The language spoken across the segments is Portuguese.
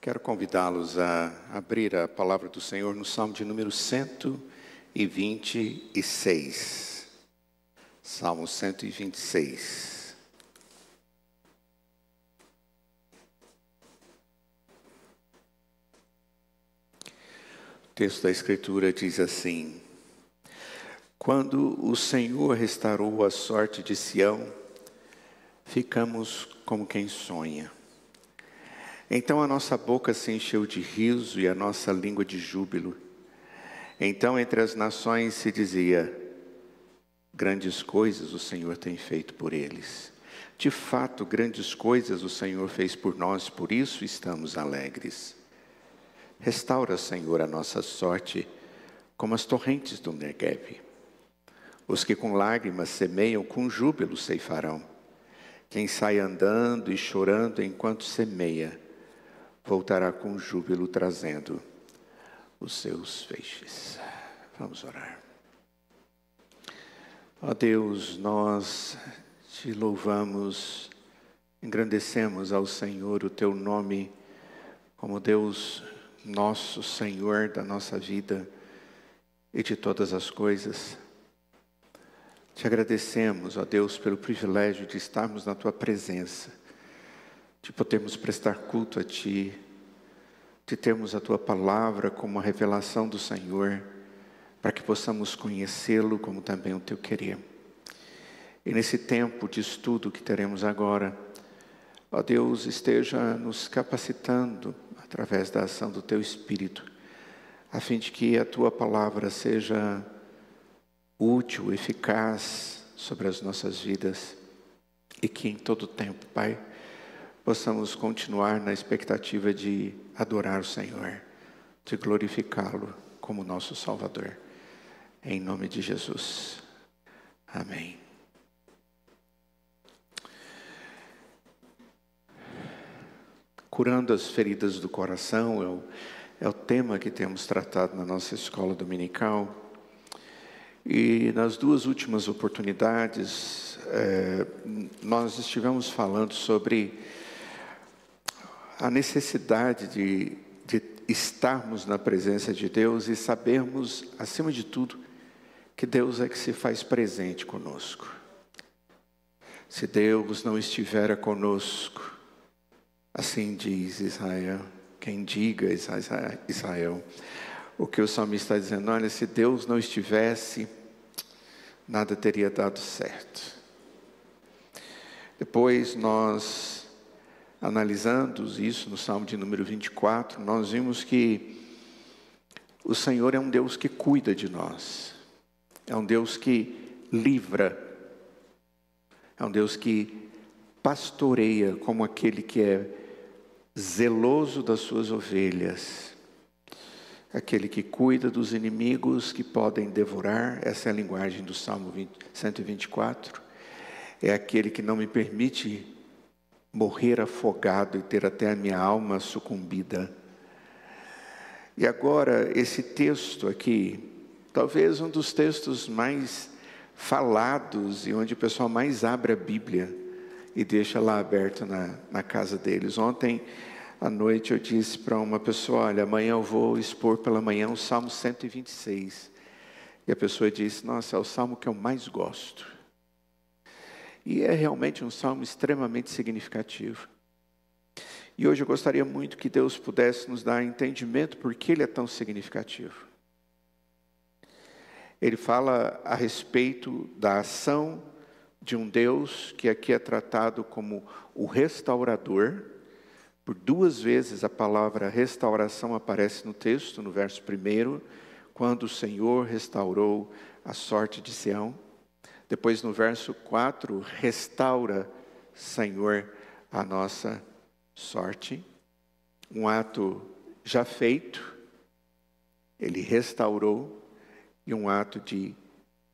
Quero convidá-los a abrir a palavra do Senhor no Salmo de número 126. Salmo 126. O texto da Escritura diz assim: Quando o Senhor restaurou a sorte de Sião, ficamos como quem sonha. Então a nossa boca se encheu de riso e a nossa língua de júbilo. Então entre as nações se dizia: grandes coisas o Senhor tem feito por eles. De fato, grandes coisas o Senhor fez por nós, por isso estamos alegres. Restaura, Senhor, a nossa sorte, como as torrentes do Negueb. Os que com lágrimas semeiam, com júbilo ceifarão. Quem sai andando e chorando enquanto semeia, voltará com júbilo trazendo os seus feixes. Vamos orar. Ó Deus, nós te louvamos, engrandecemos ao Senhor o teu nome como Deus nosso Senhor da nossa vida e de todas as coisas. Te agradecemos, ó Deus, pelo privilégio de estarmos na tua presença, de podermos prestar culto a Ti, de termos a Tua palavra como a revelação do Senhor, para que possamos conhecê-lo como também o Teu querer. E nesse tempo de estudo que teremos agora, ó Deus, esteja nos capacitando através da ação do Teu Espírito, a fim de que a Tua palavra seja útil, eficaz sobre as nossas vidas, e que em todo tempo, Pai, possamos continuar na expectativa de adorar o Senhor, de glorificá-lo como nosso Salvador. Em nome de Jesus. Amém. Curando as feridas do coração é o tema que temos tratado na nossa escola dominical. E nas duas últimas oportunidades, nós estivemos falando sobre a necessidade de estarmos na presença de Deus e sabermos, acima de tudo, que Deus é que se faz presente conosco. Se Deus não estiver conosco, assim diz Israel, quem diga Israel, o que o salmista está dizendo: olha, se Deus não estivesse, nada teria dado certo. Depois nós, analisando isso no Salmo de número 24, nós vimos que o Senhor é um Deus que cuida de nós, é um Deus que livra, é um Deus que pastoreia como aquele que é zeloso das suas ovelhas, aquele que cuida dos inimigos que podem devorar. Essa é a linguagem do Salmo 124, é aquele que não me permite morrer afogado e ter até a minha alma sucumbida. E agora, esse texto aqui, talvez um dos textos mais falados e onde o pessoal mais abre a Bíblia e deixa lá aberto na casa deles. Ontem à noite eu disse para uma pessoa: olha, amanhã eu vou expor pela manhã o Salmo 126. E a pessoa disse: nossa, é o salmo que eu mais gosto. E é realmente um salmo extremamente significativo. E hoje eu gostaria muito que Deus pudesse nos dar entendimento por que ele é tão significativo. Ele fala a respeito da ação de um Deus que aqui é tratado como o restaurador. Por duas vezes a palavra restauração aparece no texto, no verso 1, quando o Senhor restaurou a sorte de Sião. Depois no verso 4, restaura, Senhor, a nossa sorte. Um ato já feito, ele restaurou, e um ato de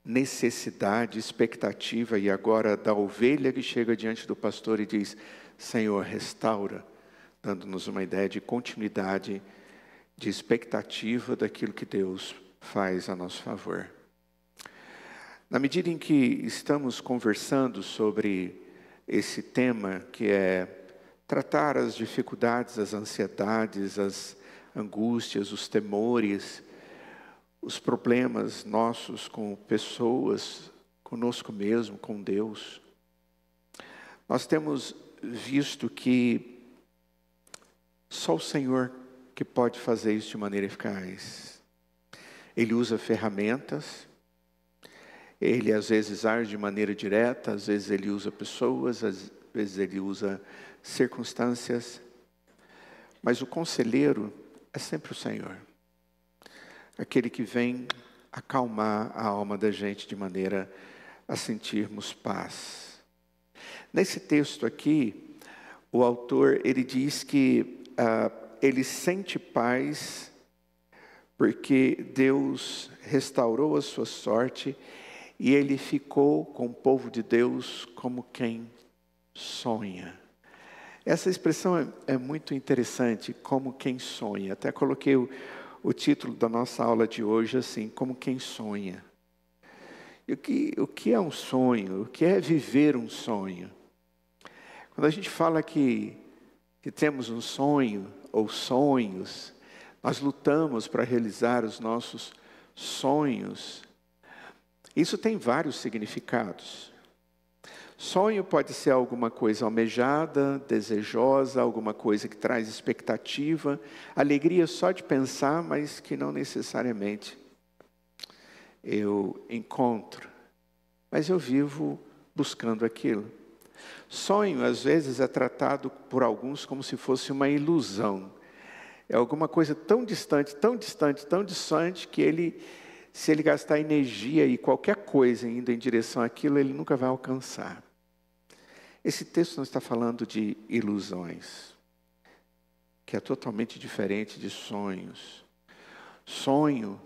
necessidade, expectativa, e agora da ovelha que chega diante do pastor e diz: Senhor, restaura, dando-nos uma ideia de continuidade, de expectativa daquilo que Deus faz a nosso favor. Na medida em que estamos conversando sobre esse tema, que é tratar as dificuldades, as ansiedades, as angústias, os temores, os problemas nossos com pessoas, conosco mesmo, com Deus. Nós temos visto que só o Senhor que pode fazer isso de maneira eficaz. Ele usa ferramentas, Ele às vezes age de maneira direta, às vezes Ele usa pessoas, às vezes Ele usa circunstâncias, mas o conselheiro é sempre o Senhor. Aquele que vem acalmar a alma da gente de maneira a sentirmos paz. Nesse texto aqui, o autor, ele diz que ele sente paz porque Deus restaurou a sua sorte e ele ficou com o povo de Deus como quem sonha. Essa expressão é muito interessante, como quem sonha. Até coloquei o título da nossa aula de hoje assim, como quem sonha. E o que é um sonho? O que é viver um sonho? Quando a gente fala que temos um sonho ou sonhos, nós lutamos para realizar os nossos sonhos. Isso tem vários significados. Sonho pode ser alguma coisa almejada, desejosa, alguma coisa que traz expectativa, alegria só de pensar, mas que não necessariamente eu encontro. Mas eu vivo buscando aquilo. Sonho, às vezes, é tratado por alguns como se fosse uma ilusão. É alguma coisa tão distante, tão distante, tão distante, que ele, se ele gastar energia e qualquer coisa indo em direção àquilo, ele nunca vai alcançar. Esse texto não está falando de ilusões, que é totalmente diferente de sonhos. Sonho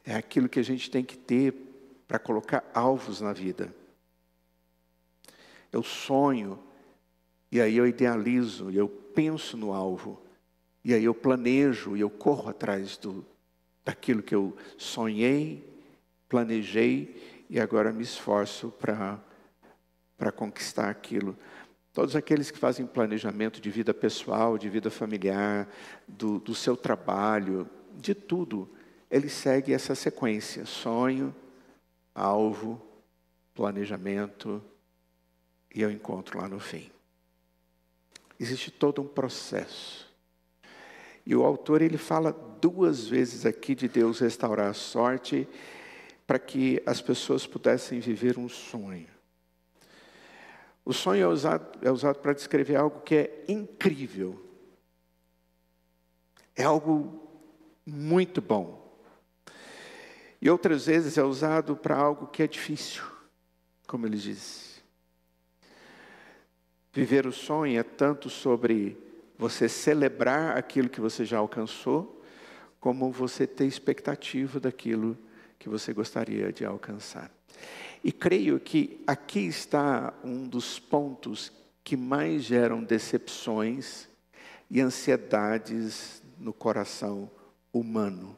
é aquilo que a gente tem que ter para colocar alvos na vida. Eu sonho, e aí eu idealizo, e eu penso no alvo, e aí eu planejo, e eu corro atrás daquilo que eu sonhei, planejei, e agora me esforço para conquistar aquilo. Todos aqueles que fazem planejamento de vida pessoal, de vida familiar, do seu trabalho, de tudo, ele segue essa sequência: sonho, alvo, planejamento, e eu encontro lá no fim. Existe todo um processo. E o autor, ele fala 2 vezes aqui de Deus restaurar a sorte para que as pessoas pudessem viver um sonho. O sonho é usado para descrever algo que é incrível. É algo muito bom. E outras vezes é usado para algo que é difícil, como ele diz. Viver o sonho é tanto sobre você celebrar aquilo que você já alcançou, como você ter expectativa daquilo que você gostaria de alcançar. E creio que aqui está um dos pontos que mais geram decepções e ansiedades no coração humano.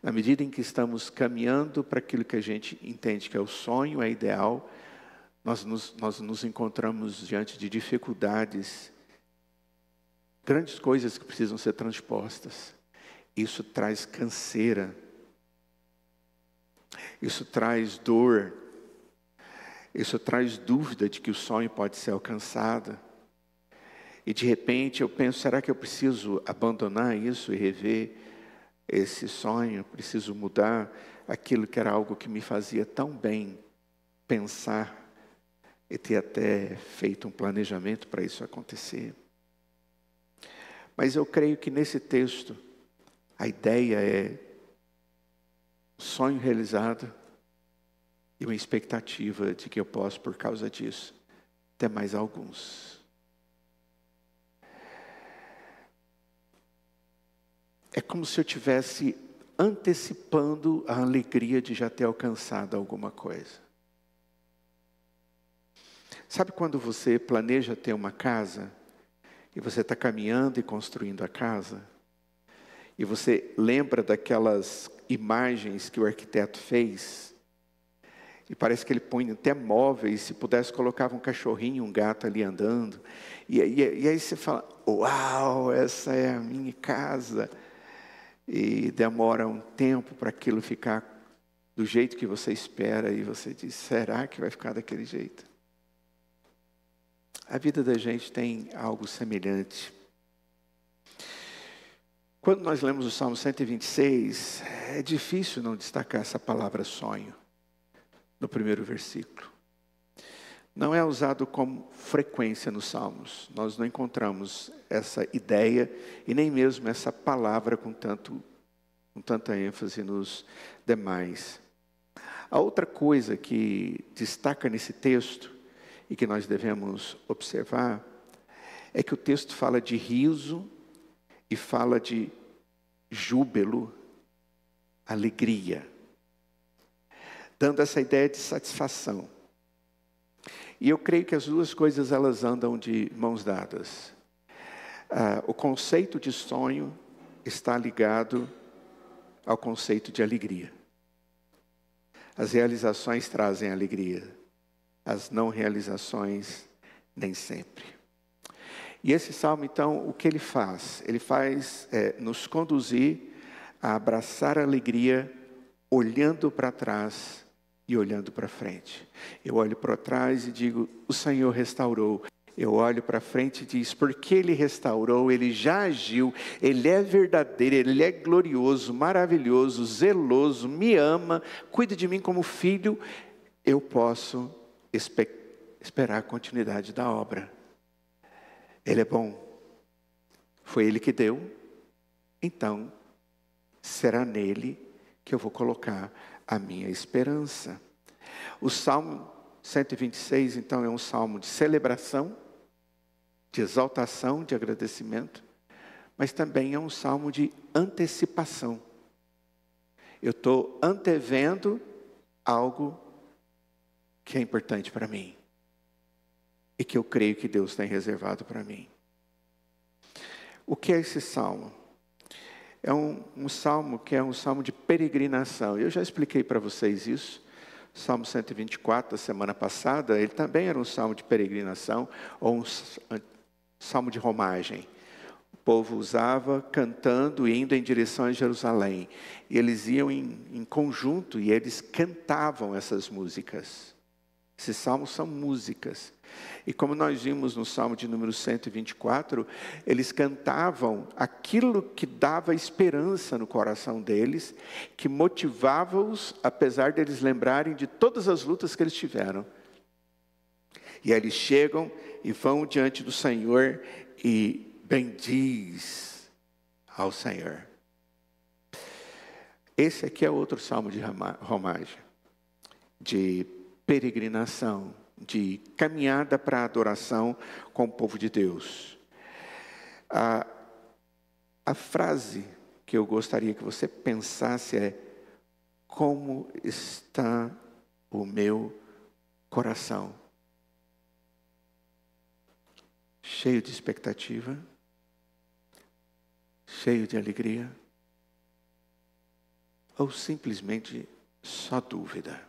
Na medida em que estamos caminhando para aquilo que a gente entende que é o sonho, é ideal, nós nos encontramos diante de dificuldades, grandes coisas que precisam ser transpostas. Isso traz canseira. Isso traz dor, isso traz dúvida de que o sonho pode ser alcançado. E de repente eu penso, será que eu preciso abandonar isso e rever esse sonho? Preciso mudar aquilo que era algo que me fazia tão bem pensar e ter até feito um planejamento para isso acontecer. Mas eu creio que nesse texto a ideia é sonho realizado e uma expectativa de que eu posso, por causa disso, ter mais alguns. É como se eu estivesse antecipando a alegria de já ter alcançado alguma coisa. Sabe quando você planeja ter uma casa e você está caminhando e construindo a casa? E você lembra daquelas imagens que o arquiteto fez? E parece que ele põe até móveis, se pudesse colocava um cachorrinho, um gato ali andando. E aí você fala, uau, essa é a minha casa. E demora um tempo para aquilo ficar do jeito que você espera. E você diz, será que vai ficar daquele jeito? A vida da gente tem algo semelhante. Quando nós lemos o Salmo 126, é difícil não destacar essa palavra sonho no primeiro versículo. Não é usado com frequência nos Salmos. Nós não encontramos essa ideia e nem mesmo essa palavra com tanta ênfase nos demais. A outra coisa que destaca nesse texto e que nós devemos observar é que o texto fala de riso e fala de júbilo, alegria, dando essa ideia de satisfação. E eu creio que as duas coisas elas andam de mãos dadas. O conceito de sonho está ligado ao conceito de alegria. As realizações trazem alegria, as não realizações nem sempre. E esse salmo, então, o que ele faz? Ele faz nos conduzir a abraçar a alegria, olhando para trás e olhando para frente. Eu olho para trás e digo, o Senhor restaurou. Eu olho para frente e diz, porque Ele restaurou, Ele já agiu, Ele é verdadeiro, Ele é glorioso, maravilhoso, zeloso, me ama, cuida de mim como filho. Eu posso esperar a continuidade da obra. Ele é bom, foi Ele que deu, então será nele que eu vou colocar a minha esperança. O Salmo 126, então, é um salmo de celebração, de exaltação, de agradecimento, mas também é um salmo de antecipação. Eu estou antevendo algo que é importante para mim e que eu creio que Deus tem reservado para mim. O que é esse salmo? É um salmo que é um salmo de peregrinação. Eu já expliquei para vocês isso. Salmo 124, da semana passada, ele também era um salmo de peregrinação, ou um salmo de romagem. O povo usava cantando e indo em direção a Jerusalém. E eles iam em conjunto e eles cantavam essas músicas. Esses salmos são músicas. E como nós vimos no Salmo de número 124, eles cantavam aquilo que dava esperança no coração deles, que motivava-os, apesar deles lembrarem de todas as lutas que eles tiveram. E aí eles chegam e vão diante do Senhor e bendiz ao Senhor. Esse aqui é outro salmo de romagem, de peregrinação, de caminhada para a adoração com o povo de Deus. A frase que eu gostaria que você pensasse é: como está o meu coração? Cheio de expectativa? Cheio de alegria? Ou simplesmente só dúvida?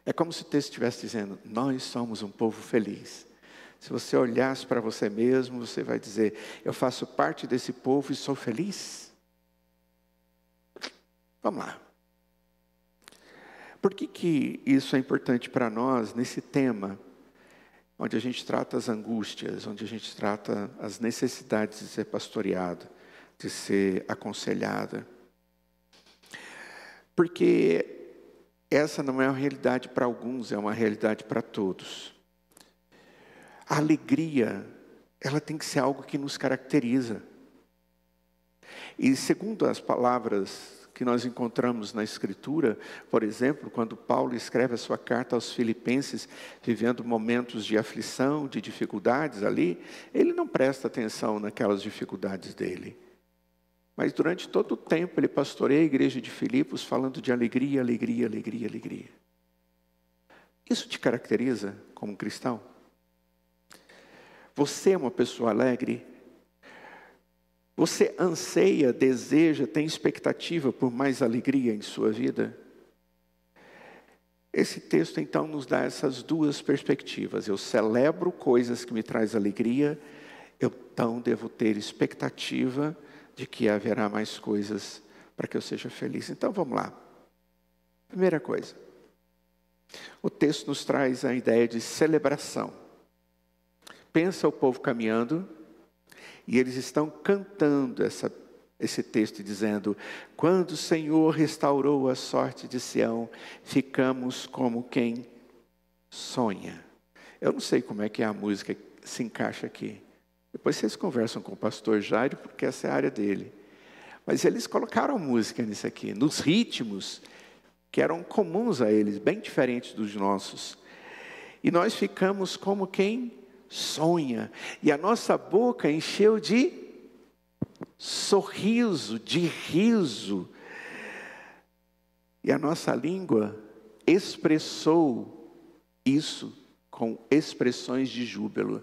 É como se o texto estivesse dizendo, nós somos um povo feliz. Se você olhasse para você mesmo, você vai dizer, eu faço parte desse povo e sou feliz? Vamos lá. Por que isso é importante para nós nesse tema, onde a gente trata as angústias, onde a gente trata as necessidades de ser pastoreado, de ser aconselhada? Porque essa não é uma realidade para alguns, é uma realidade para todos. A alegria, ela tem que ser algo que nos caracteriza. E segundo as palavras que nós encontramos na Escritura, por exemplo, quando Paulo escreve a sua carta aos Filipenses, vivendo momentos de aflição, de dificuldades ali, ele não presta atenção naquelas dificuldades dele. Mas durante todo o tempo ele pastoreia a igreja de Filipos falando de alegria, alegria, alegria, alegria. Isso te caracteriza como cristão? Você é uma pessoa alegre? Você anseia, deseja, tem expectativa por mais alegria em sua vida? Esse texto então nos dá essas duas perspectivas. Eu celebro coisas que me trazem alegria, eu então devo ter expectativa de que haverá mais coisas para que eu seja feliz. Então vamos lá. Primeira coisa, o texto nos traz a ideia de celebração. Pensa o povo caminhando e eles estão cantando esse texto dizendo: quando o Senhor restaurou a sorte de Sião, ficamos como quem sonha. Eu não sei como é que a música se encaixa aqui. Depois vocês conversam com o pastor Jairo, porque essa é a área dele. Mas eles colocaram música nisso aqui, nos ritmos que eram comuns a eles, bem diferentes dos nossos. E nós ficamos como quem sonha. E a nossa boca encheu de sorriso, de riso. E a nossa língua expressou isso com expressões de júbilo.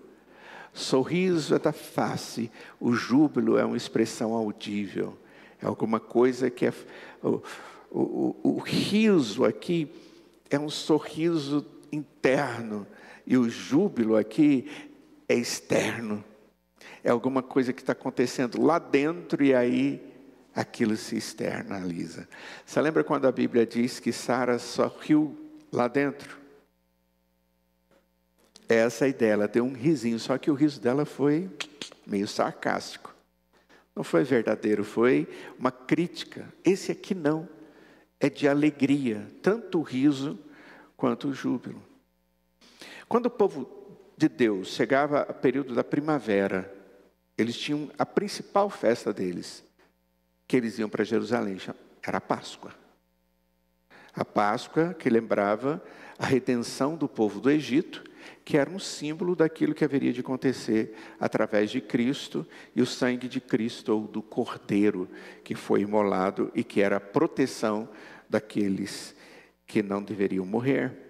Sorriso é da face, o júbilo é uma expressão audível. É alguma coisa que é... O riso aqui é um sorriso interno. E o júbilo aqui é externo. É alguma coisa que está acontecendo lá dentro e aí aquilo se externaliza. Você lembra quando a Bíblia diz que Sara sorriu lá dentro? Essa é a ideia, ela deu um risinho, só que o riso dela foi meio sarcástico. Não foi verdadeiro, foi uma crítica. Esse aqui não, é de alegria, tanto o riso quanto o júbilo. Quando o povo de Deus chegava ao período da primavera, eles tinham a principal festa deles, que eles iam para Jerusalém, era a Páscoa. A Páscoa que lembrava a redenção do povo do Egito, que era um símbolo daquilo que haveria de acontecer através de Cristo e o sangue de Cristo, ou do Cordeiro, que foi imolado e que era a proteção daqueles que não deveriam morrer.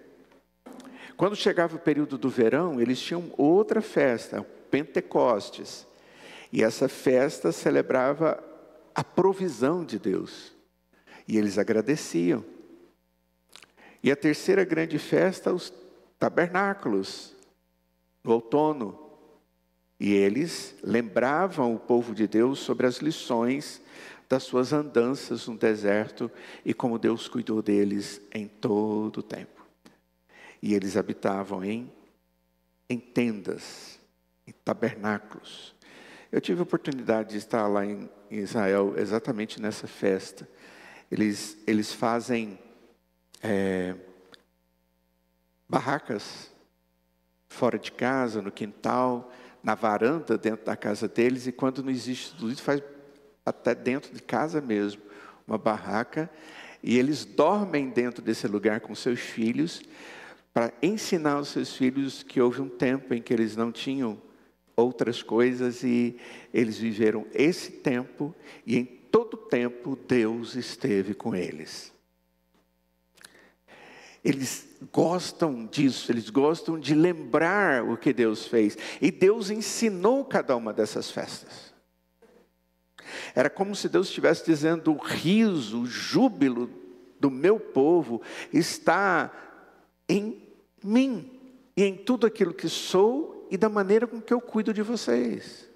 Quando chegava o período do verão, eles tinham outra festa, Pentecostes. E essa festa celebrava a provisão de Deus. E eles agradeciam. E a terceira grande festa, os tabernáculos, no outono. E eles lembravam o povo de Deus sobre as lições das suas andanças no deserto e como Deus cuidou deles em todo o tempo. E eles habitavam em tendas, em tabernáculos. Eu tive a oportunidade de estar lá em Israel, exatamente nessa festa. Eles fazem barracas fora de casa, no quintal, na varanda dentro da casa deles, e quando não existe tudo isso, faz até dentro de casa mesmo, uma barraca, e eles dormem dentro desse lugar com seus filhos, para ensinar os seus filhos que houve um tempo em que eles não tinham outras coisas, e eles viveram esse tempo, e em todo tempo Deus esteve com eles. Eles gostam disso, eles gostam de lembrar o que Deus fez. E Deus ensinou cada uma dessas festas. Era como se Deus estivesse dizendo: o riso, o júbilo do meu povo está em mim, e em tudo aquilo que sou, e da maneira com que eu cuido de vocês.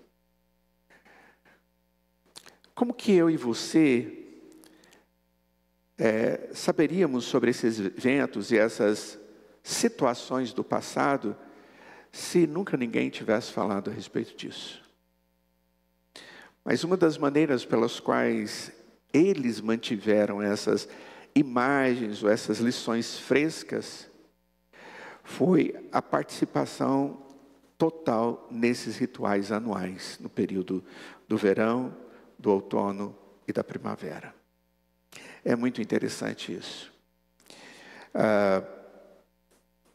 Como que eu e você saberíamos sobre esses eventos e essas situações do passado se nunca ninguém tivesse falado a respeito disso? Mas uma das maneiras pelas quais eles mantiveram essas imagens ou essas lições frescas foi a participação total nesses rituais anuais, no período do verão, do outono e da primavera. É muito interessante isso.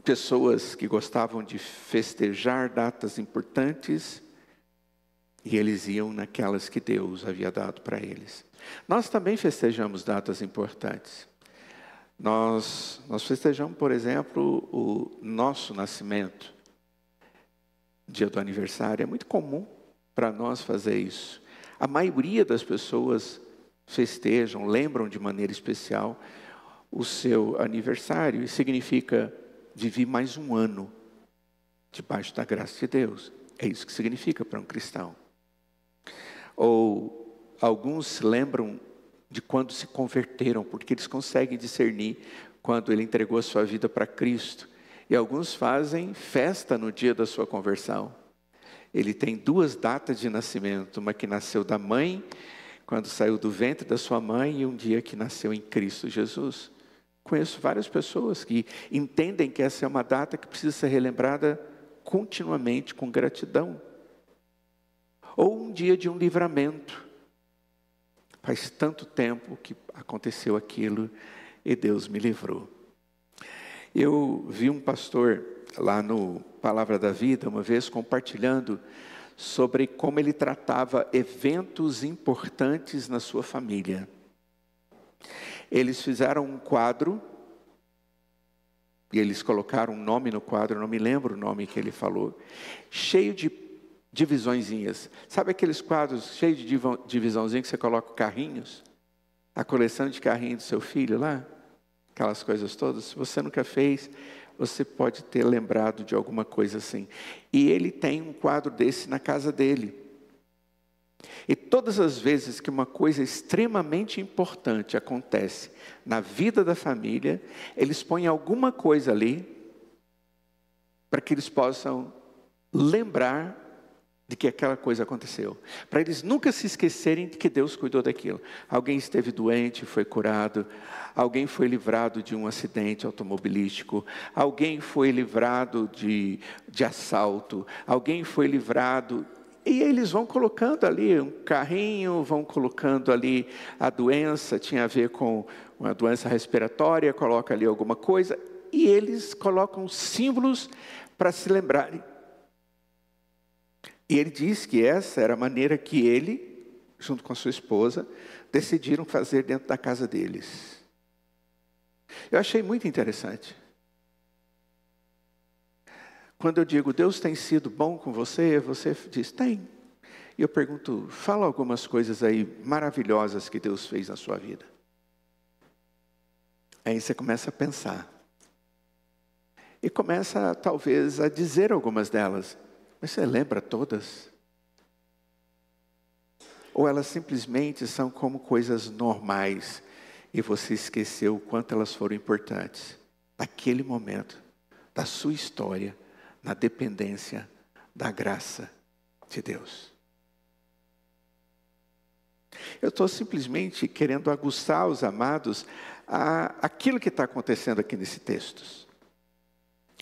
Pessoas que gostavam de festejar datas importantes, e eles iam naquelas que Deus havia dado para eles. Nós também festejamos datas importantes. Nós festejamos, por exemplo, o nosso nascimento, dia do aniversário. É muito comum para nós fazer isso. A maioria das pessoas festejam, lembram de maneira especial o seu aniversário. E significa viver mais um ano debaixo da graça de Deus. É isso que significa para um cristão. Ou alguns se lembram de quando se converteram, porque eles conseguem discernir quando ele entregou a sua vida para Cristo. E alguns fazem festa no dia da sua conversão. Ele tem 2 datas de nascimento, uma que nasceu da mãe, quando saiu do ventre da sua mãe, e um dia que nasceu em Cristo Jesus. Conheço várias pessoas que entendem que essa é uma data que precisa ser relembrada continuamente com gratidão. Ou um dia de um livramento. Faz tanto tempo que aconteceu aquilo e Deus me livrou. Eu vi um pastor lá no Palavra da Vida, uma vez compartilhando sobre como ele tratava eventos importantes na sua família. Eles fizeram um quadro, e eles colocaram um nome no quadro, não me lembro o nome que ele falou, cheio de divisõezinhas. Sabe aqueles quadros cheios de divisãozinhas que você coloca carrinhos? A coleção de carrinhos do seu filho lá? Aquelas coisas todas. Se você nunca fez, você pode ter lembrado de alguma coisa assim. E ele tem um quadro desse na casa dele. E todas as vezes que uma coisa extremamente importante acontece na vida da família, eles põem alguma coisa ali para que eles possam lembrar de que aquela coisa aconteceu. Para eles nunca se esquecerem de que Deus cuidou daquilo. Alguém esteve doente, foi curado. Alguém foi livrado de um acidente automobilístico. Alguém foi livrado de assalto. Alguém foi livrado. E eles vão colocando ali um carrinho, vão colocando ali a doença, tinha a ver com uma doença respiratória, coloca ali alguma coisa. E eles colocam símbolos para se lembrarem. E ele diz que essa era a maneira que ele, junto com a sua esposa, decidiram fazer dentro da casa deles. Eu achei muito interessante. Quando eu digo, Deus tem sido bom com você, você diz, tem. E eu pergunto, fala algumas coisas aí maravilhosas que Deus fez na sua vida. Aí você começa a pensar. E começa, talvez, a dizer algumas delas. Mas você lembra todas? Ou elas simplesmente são como coisas normais e você esqueceu o quanto elas foram importantes naquele momento da sua história, na dependência da graça de Deus. Eu estou simplesmente querendo aguçar os amados aquilo que está acontecendo aqui nesse texto.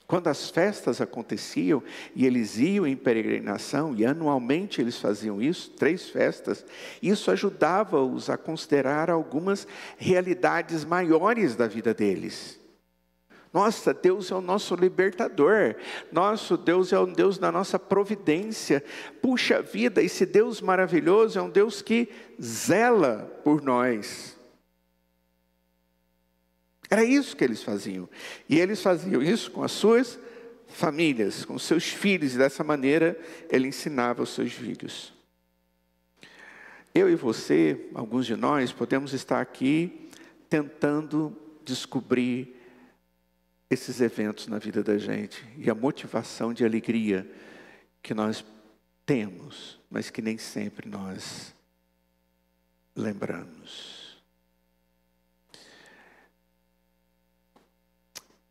Quando as festas aconteciam e eles iam em peregrinação, e anualmente eles faziam isso, 3 festas, isso ajudava-os a considerar algumas realidades maiores da vida deles. Nossa, Deus é o nosso libertador, nosso Deus é o Deus da nossa providência. Puxa vida, esse Deus maravilhoso é um Deus que zela por nós. Era isso que eles faziam. E eles faziam isso com as suas famílias, com seus filhos. E dessa maneira, ele ensinava os seus filhos. Eu e você, alguns de nós, podemos estar aqui tentando descobrir esses eventos na vida da gente. E a motivação de alegria que nós temos, mas que nem sempre nós lembramos.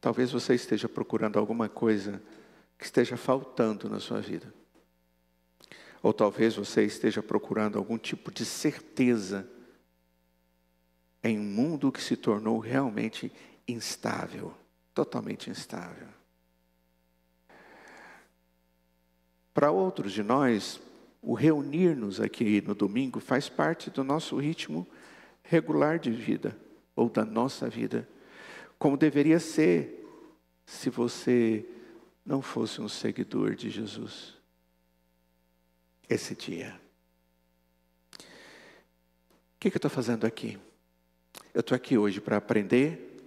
Talvez você esteja procurando alguma coisa que esteja faltando na sua vida. Ou talvez você esteja procurando algum tipo de certeza em um mundo que se tornou realmente instável, totalmente instável. Para outros de nós, o reunir-nos aqui no domingo faz parte do nosso ritmo regular de vida, ou da nossa vida. Como deveria ser se você não fosse um seguidor de Jesus. Esse dia. O que eu estou fazendo aqui? Eu estou aqui hoje para aprender,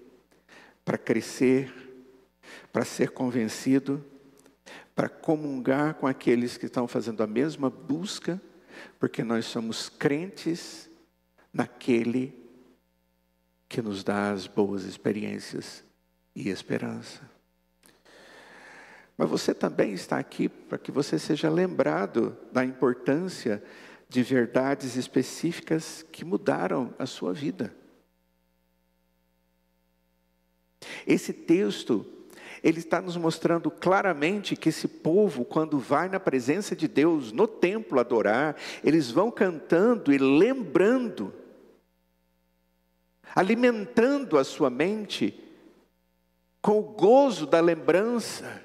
para crescer, para ser convencido, para comungar com aqueles que estão fazendo a mesma busca, porque nós somos crentes naquele que nos dá as boas experiências e esperança. Mas você também está aqui para que você seja lembrado da importância de verdades específicas que mudaram a sua vida. Esse texto, ele está nos mostrando claramente que esse povo, quando vai na presença de Deus, no templo adorar, eles vão cantando e lembrando, alimentando a sua mente com o gozo da lembrança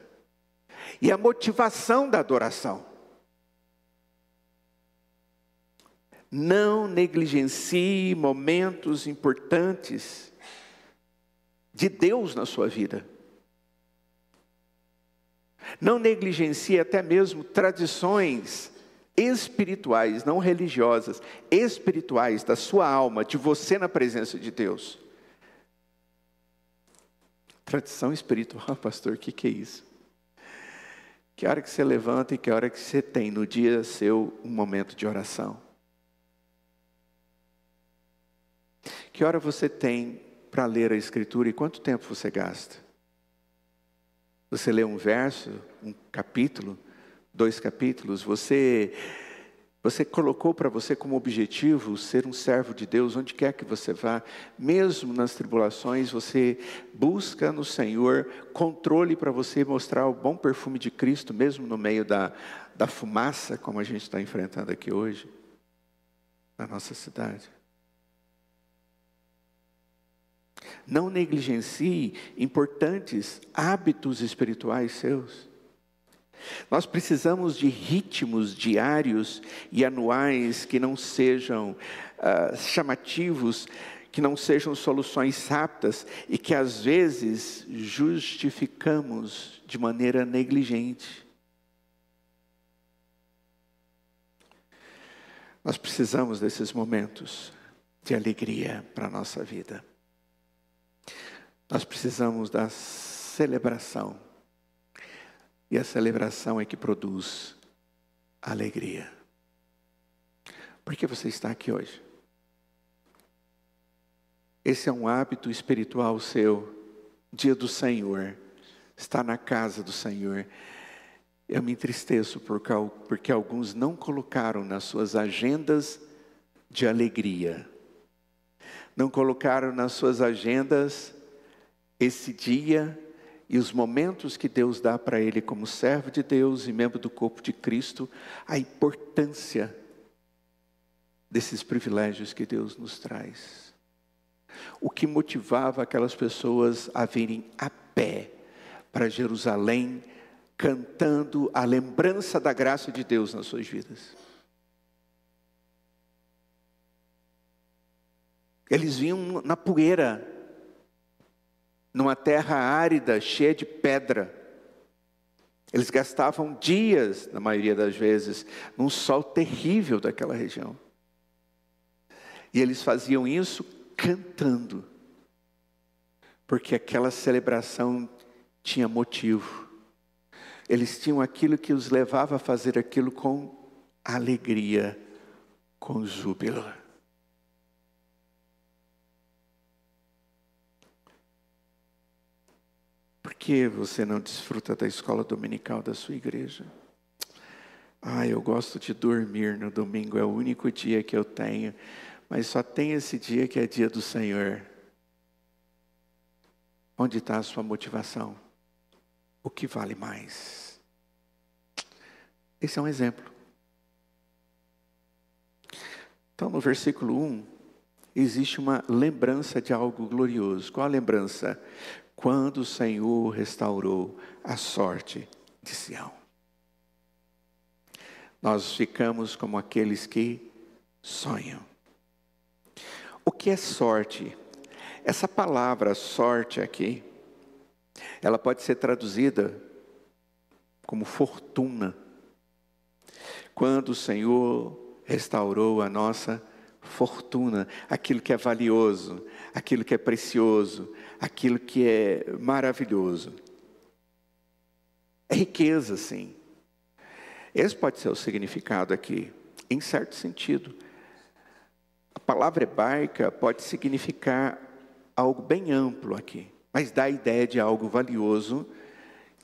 e a motivação da adoração. Não negligencie momentos importantes de Deus na sua vida. Não negligencie até mesmo tradições espirituais, não religiosas, espirituais da sua alma, de você na presença de Deus. Tradição espiritual, pastor, o que é isso? Que hora que você levanta e que hora que você tem no dia seu um momento de oração? Que hora você tem para ler a Escritura e quanto tempo você gasta? Você lê um verso, um capítulo, 2 capítulos, você colocou para você como objetivo ser um servo de Deus, onde quer que você vá, mesmo nas tribulações, você busca no Senhor controle para você mostrar o bom perfume de Cristo, mesmo no meio da fumaça, como a gente está enfrentando aqui hoje, na nossa cidade. Não negligencie importantes hábitos espirituais seus. Nós precisamos de ritmos diários e anuais que não sejam chamativos, que não sejam soluções rápidas e que às vezes justificamos de maneira negligente. Nós precisamos desses momentos de alegria para a nossa vida. Nós precisamos da celebração. E a celebração é que produz alegria. Por que você está aqui hoje? Esse é um hábito espiritual seu. Dia do Senhor. Está na casa do Senhor. Eu me entristeço porque alguns não colocaram nas suas agendas de alegria. Não colocaram nas suas agendas esse dia e os momentos que Deus dá para ele como servo de Deus e membro do corpo de Cristo, a importância desses privilégios que Deus nos traz. O que motivava aquelas pessoas a virem a pé para Jerusalém, cantando a lembrança da graça de Deus nas suas vidas. Eles vinham na poeira, numa terra árida, cheia de pedra. Eles gastavam dias, na maioria das vezes, num sol terrível daquela região. E eles faziam isso cantando, porque aquela celebração tinha motivo. Eles tinham aquilo que os levava a fazer aquilo com alegria, com júbilo. Por que você não desfruta da escola dominical da sua igreja? Eu gosto de dormir no domingo, é o único dia que eu tenho, mas só tem esse dia que é dia do Senhor. Onde está a sua motivação? O que vale mais? Esse é um exemplo. Então, no versículo 1, existe uma lembrança de algo glorioso. Qual a lembrança? Quando o Senhor restaurou a sorte de Sião. Nós ficamos como aqueles que sonham. O que é sorte? Essa palavra sorte aqui, ela pode ser traduzida como fortuna. Quando o Senhor restaurou a nossa fortuna, aquilo que é valioso, aquilo que é precioso, aquilo que é maravilhoso. É riqueza, sim. Esse pode ser o significado aqui. em certo sentido. A palavra hebraica pode significar algo bem amplo aqui, mas dá a ideia de algo valioso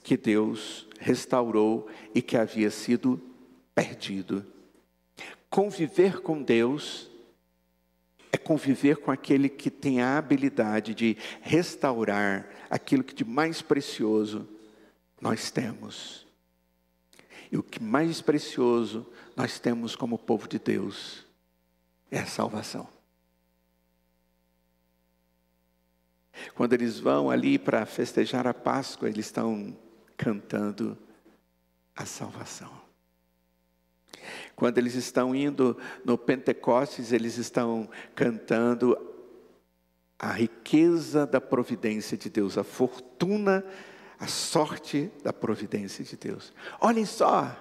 que Deus restaurou e que havia sido perdido. Conviver com Deus é conviver com aquele que tem a habilidade de restaurar aquilo que de mais precioso nós temos. E o que mais precioso nós temos como povo de Deus é a salvação. Quando eles vão ali para festejar a Páscoa, eles estão cantando a salvação. Quando eles estão indo no Pentecostes, eles estão cantando a riqueza da providência de Deus, a fortuna, a sorte da providência de Deus. Olhem só.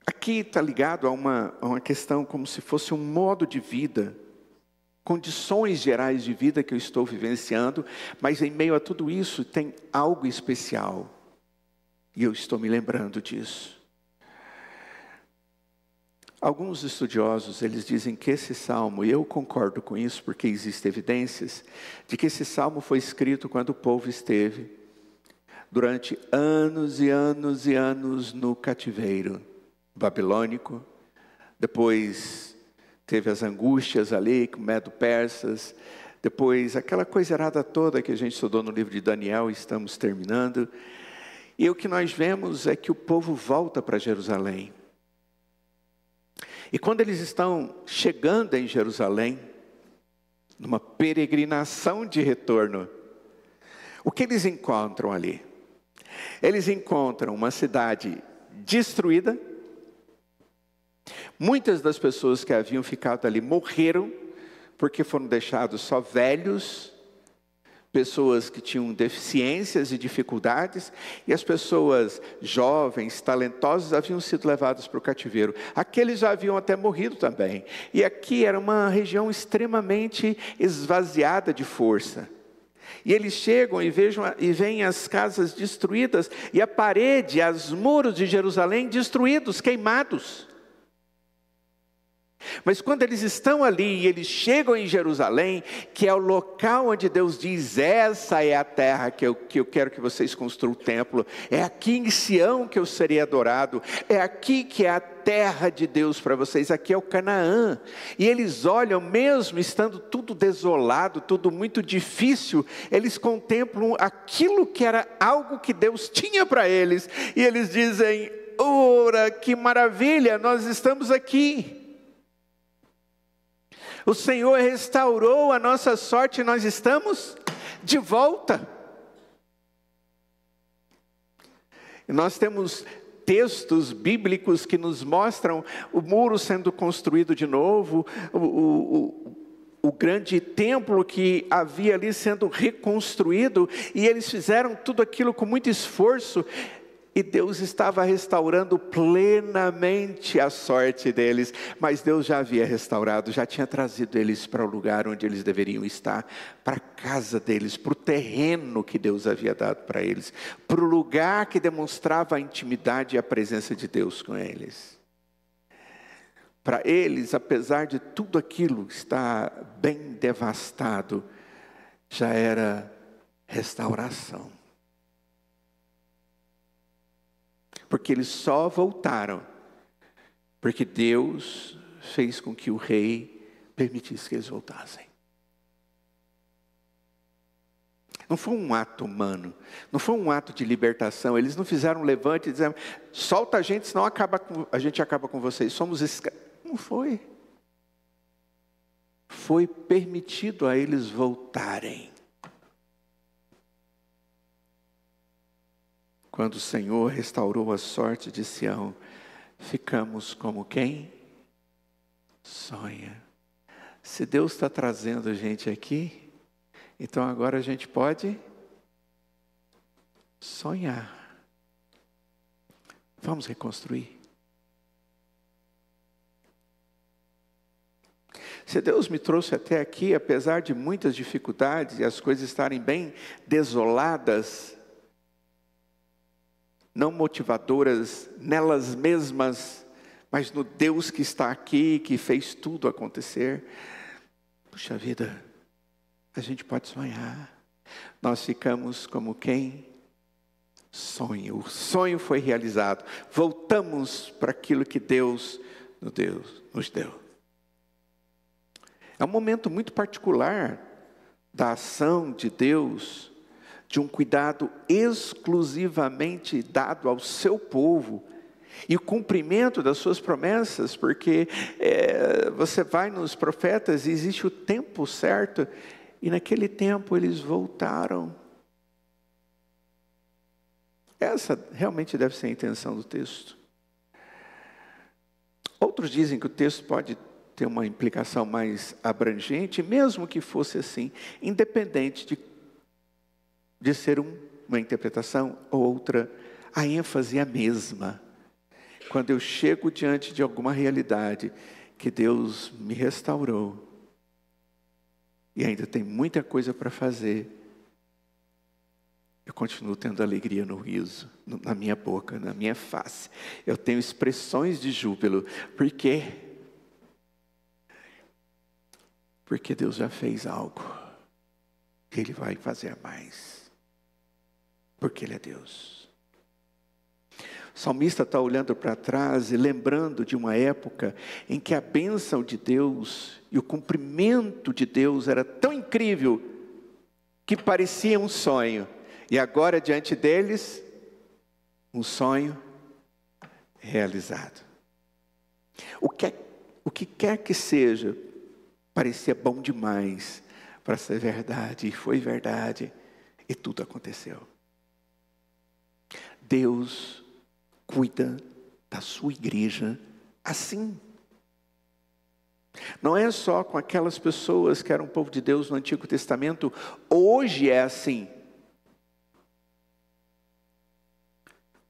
Aqui está ligado a uma questão como se fosse um modo de vida, condições gerais de vida que eu estou vivenciando, mas em meio a tudo isso tem algo especial. E eu estou me lembrando disso. Alguns estudiosos, eles dizem que esse salmo, e eu concordo com isso, porque existem evidências, de que esse salmo foi escrito quando o povo esteve durante anos e anos e anos no cativeiro babilônico. Depois teve as angústias ali com Medo-Persas. Depois aquela coisa errada toda que a gente estudou no livro de Daniel, estamos terminando. E o que nós vemos é que o povo volta para Jerusalém. E quando eles estão chegando em Jerusalém, numa peregrinação de retorno, o que eles encontram ali? Eles encontram uma cidade destruída. Muitas das pessoas que haviam ficado ali morreram, porque foram deixados só velhos, pessoas que tinham deficiências e dificuldades, e as pessoas jovens, talentosas, haviam sido levadas para o cativeiro. Aqueles já haviam até morrido também. E aqui era uma região extremamente esvaziada de força. E eles chegam e veem as casas destruídas, e a parede, os muros de Jerusalém destruídos, queimados. Mas quando eles estão ali e eles chegam em Jerusalém, que é o local onde Deus diz, essa é a terra que eu quero que vocês construam o templo, é aqui em Sião que eu serei adorado, é aqui que é a terra de Deus para vocês, aqui é o Canaã. E eles olham, mesmo estando tudo desolado, tudo muito difícil, eles contemplam aquilo que era algo que Deus tinha para eles, e eles dizem, ora, que maravilha, nós estamos aqui. O Senhor restaurou a nossa sorte e nós estamos de volta. E nós temos textos bíblicos que nos mostram o muro sendo construído de novo, o grande templo que havia ali sendo reconstruído, e eles fizeram tudo aquilo com muito esforço. E Deus estava restaurando plenamente a sorte deles, mas Deus já havia restaurado, já tinha trazido eles para o lugar onde eles deveriam estar, para a casa deles, para o terreno que Deus havia dado para eles, para o lugar que demonstrava a intimidade e a presença de Deus com eles. Para eles, apesar de tudo aquilo estar bem devastado, já era restauração. Porque eles só voltaram porque Deus fez com que o rei permitisse que eles voltassem. Não foi um ato humano, não foi um ato de libertação. Eles não fizeram um levante e disseram, solta a gente, senão a gente acaba com vocês, somos escravos. Não foi. Foi permitido a eles voltarem. Quando o Senhor restaurou a sorte de Sião, ficamos como quem sonha. Se Deus está trazendo a gente aqui, então agora a gente pode sonhar. Vamos reconstruir. Se Deus me trouxe até aqui, apesar de muitas dificuldades e as coisas estarem bem desoladas, não motivadoras nelas mesmas, mas no Deus que está aqui, que fez tudo acontecer. Puxa vida, a gente pode sonhar. Nós ficamos como quem sonha. O sonho foi realizado. Voltamos para aquilo que Deus nos deu. É um momento muito particular da ação de Deus, de um cuidado exclusivamente dado ao seu povo, e o cumprimento das suas promessas, porque você vai nos profetas e existe o tempo certo, e naquele tempo eles voltaram. Essa realmente deve ser a intenção do texto. Outros dizem que o texto pode ter uma implicação mais abrangente, mesmo que fosse assim, independente de ser uma interpretação ou outra, a ênfase é a mesma. Quando eu chego diante de alguma realidade que Deus me restaurou, e ainda tem muita coisa para fazer, eu continuo tendo alegria no riso, na minha boca, na minha face. Eu tenho expressões de júbilo. Por quê? Porque Deus já fez algo. Ele vai fazer mais. Porque Ele é Deus. O salmista está olhando para trás e lembrando de uma época em que a bênção de Deus e o cumprimento de Deus era tão incrível que parecia um sonho. E agora diante deles, um sonho realizado. O que quer que seja, parecia bom demais para ser verdade, e foi verdade, e tudo aconteceu. Deus cuida da sua igreja assim. Não é só com aquelas pessoas que eram povo de Deus no Antigo Testamento, hoje é assim.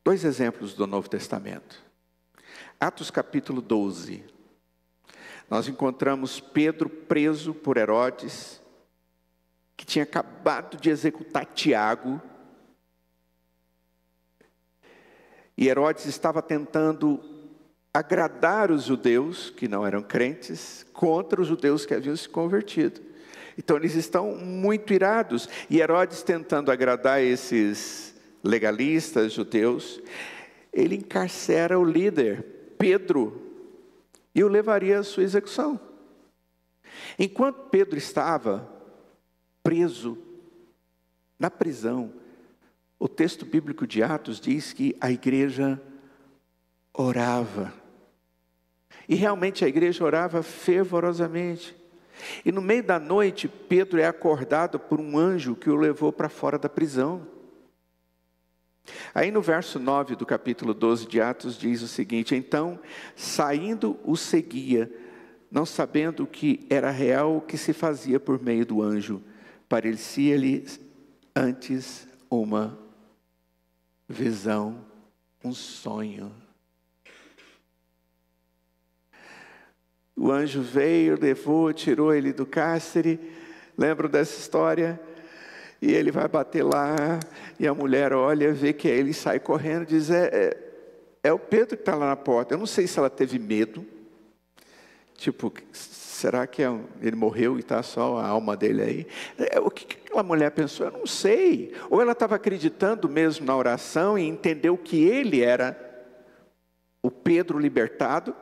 2 exemplos do Novo Testamento. Atos capítulo 12. Nós encontramos Pedro preso por Herodes, que tinha acabado de executar Tiago. E Herodes estava tentando agradar os judeus, que não eram crentes, contra os judeus que haviam se convertido. Então eles estão muito irados. E Herodes, tentando agradar esses legalistas judeus, ele encarcera o líder, Pedro, e o levaria à sua execução. Enquanto Pedro estava preso na prisão, o texto bíblico de Atos diz que a igreja orava. E realmente a igreja orava fervorosamente. E no meio da noite, Pedro é acordado por um anjo que o levou para fora da prisão. Aí no verso 9 do capítulo 12 de Atos diz o seguinte: então, saindo o seguia, não sabendo que era real o que se fazia por meio do anjo, parecia-lhe antes uma visão, um sonho. O anjo veio, levou, tirou ele do cárcere. Lembram dessa história? E ele vai bater lá, e a mulher olha, vê que é ele, sai correndo e diz, é o Pedro que está lá na porta. Eu não sei se ela teve medo, tipo, será que ele morreu e está só a alma dele aí? O que aquela mulher pensou? Eu não sei. Ou ela estava acreditando mesmo na oração e entendeu que ele era o Pedro libertado.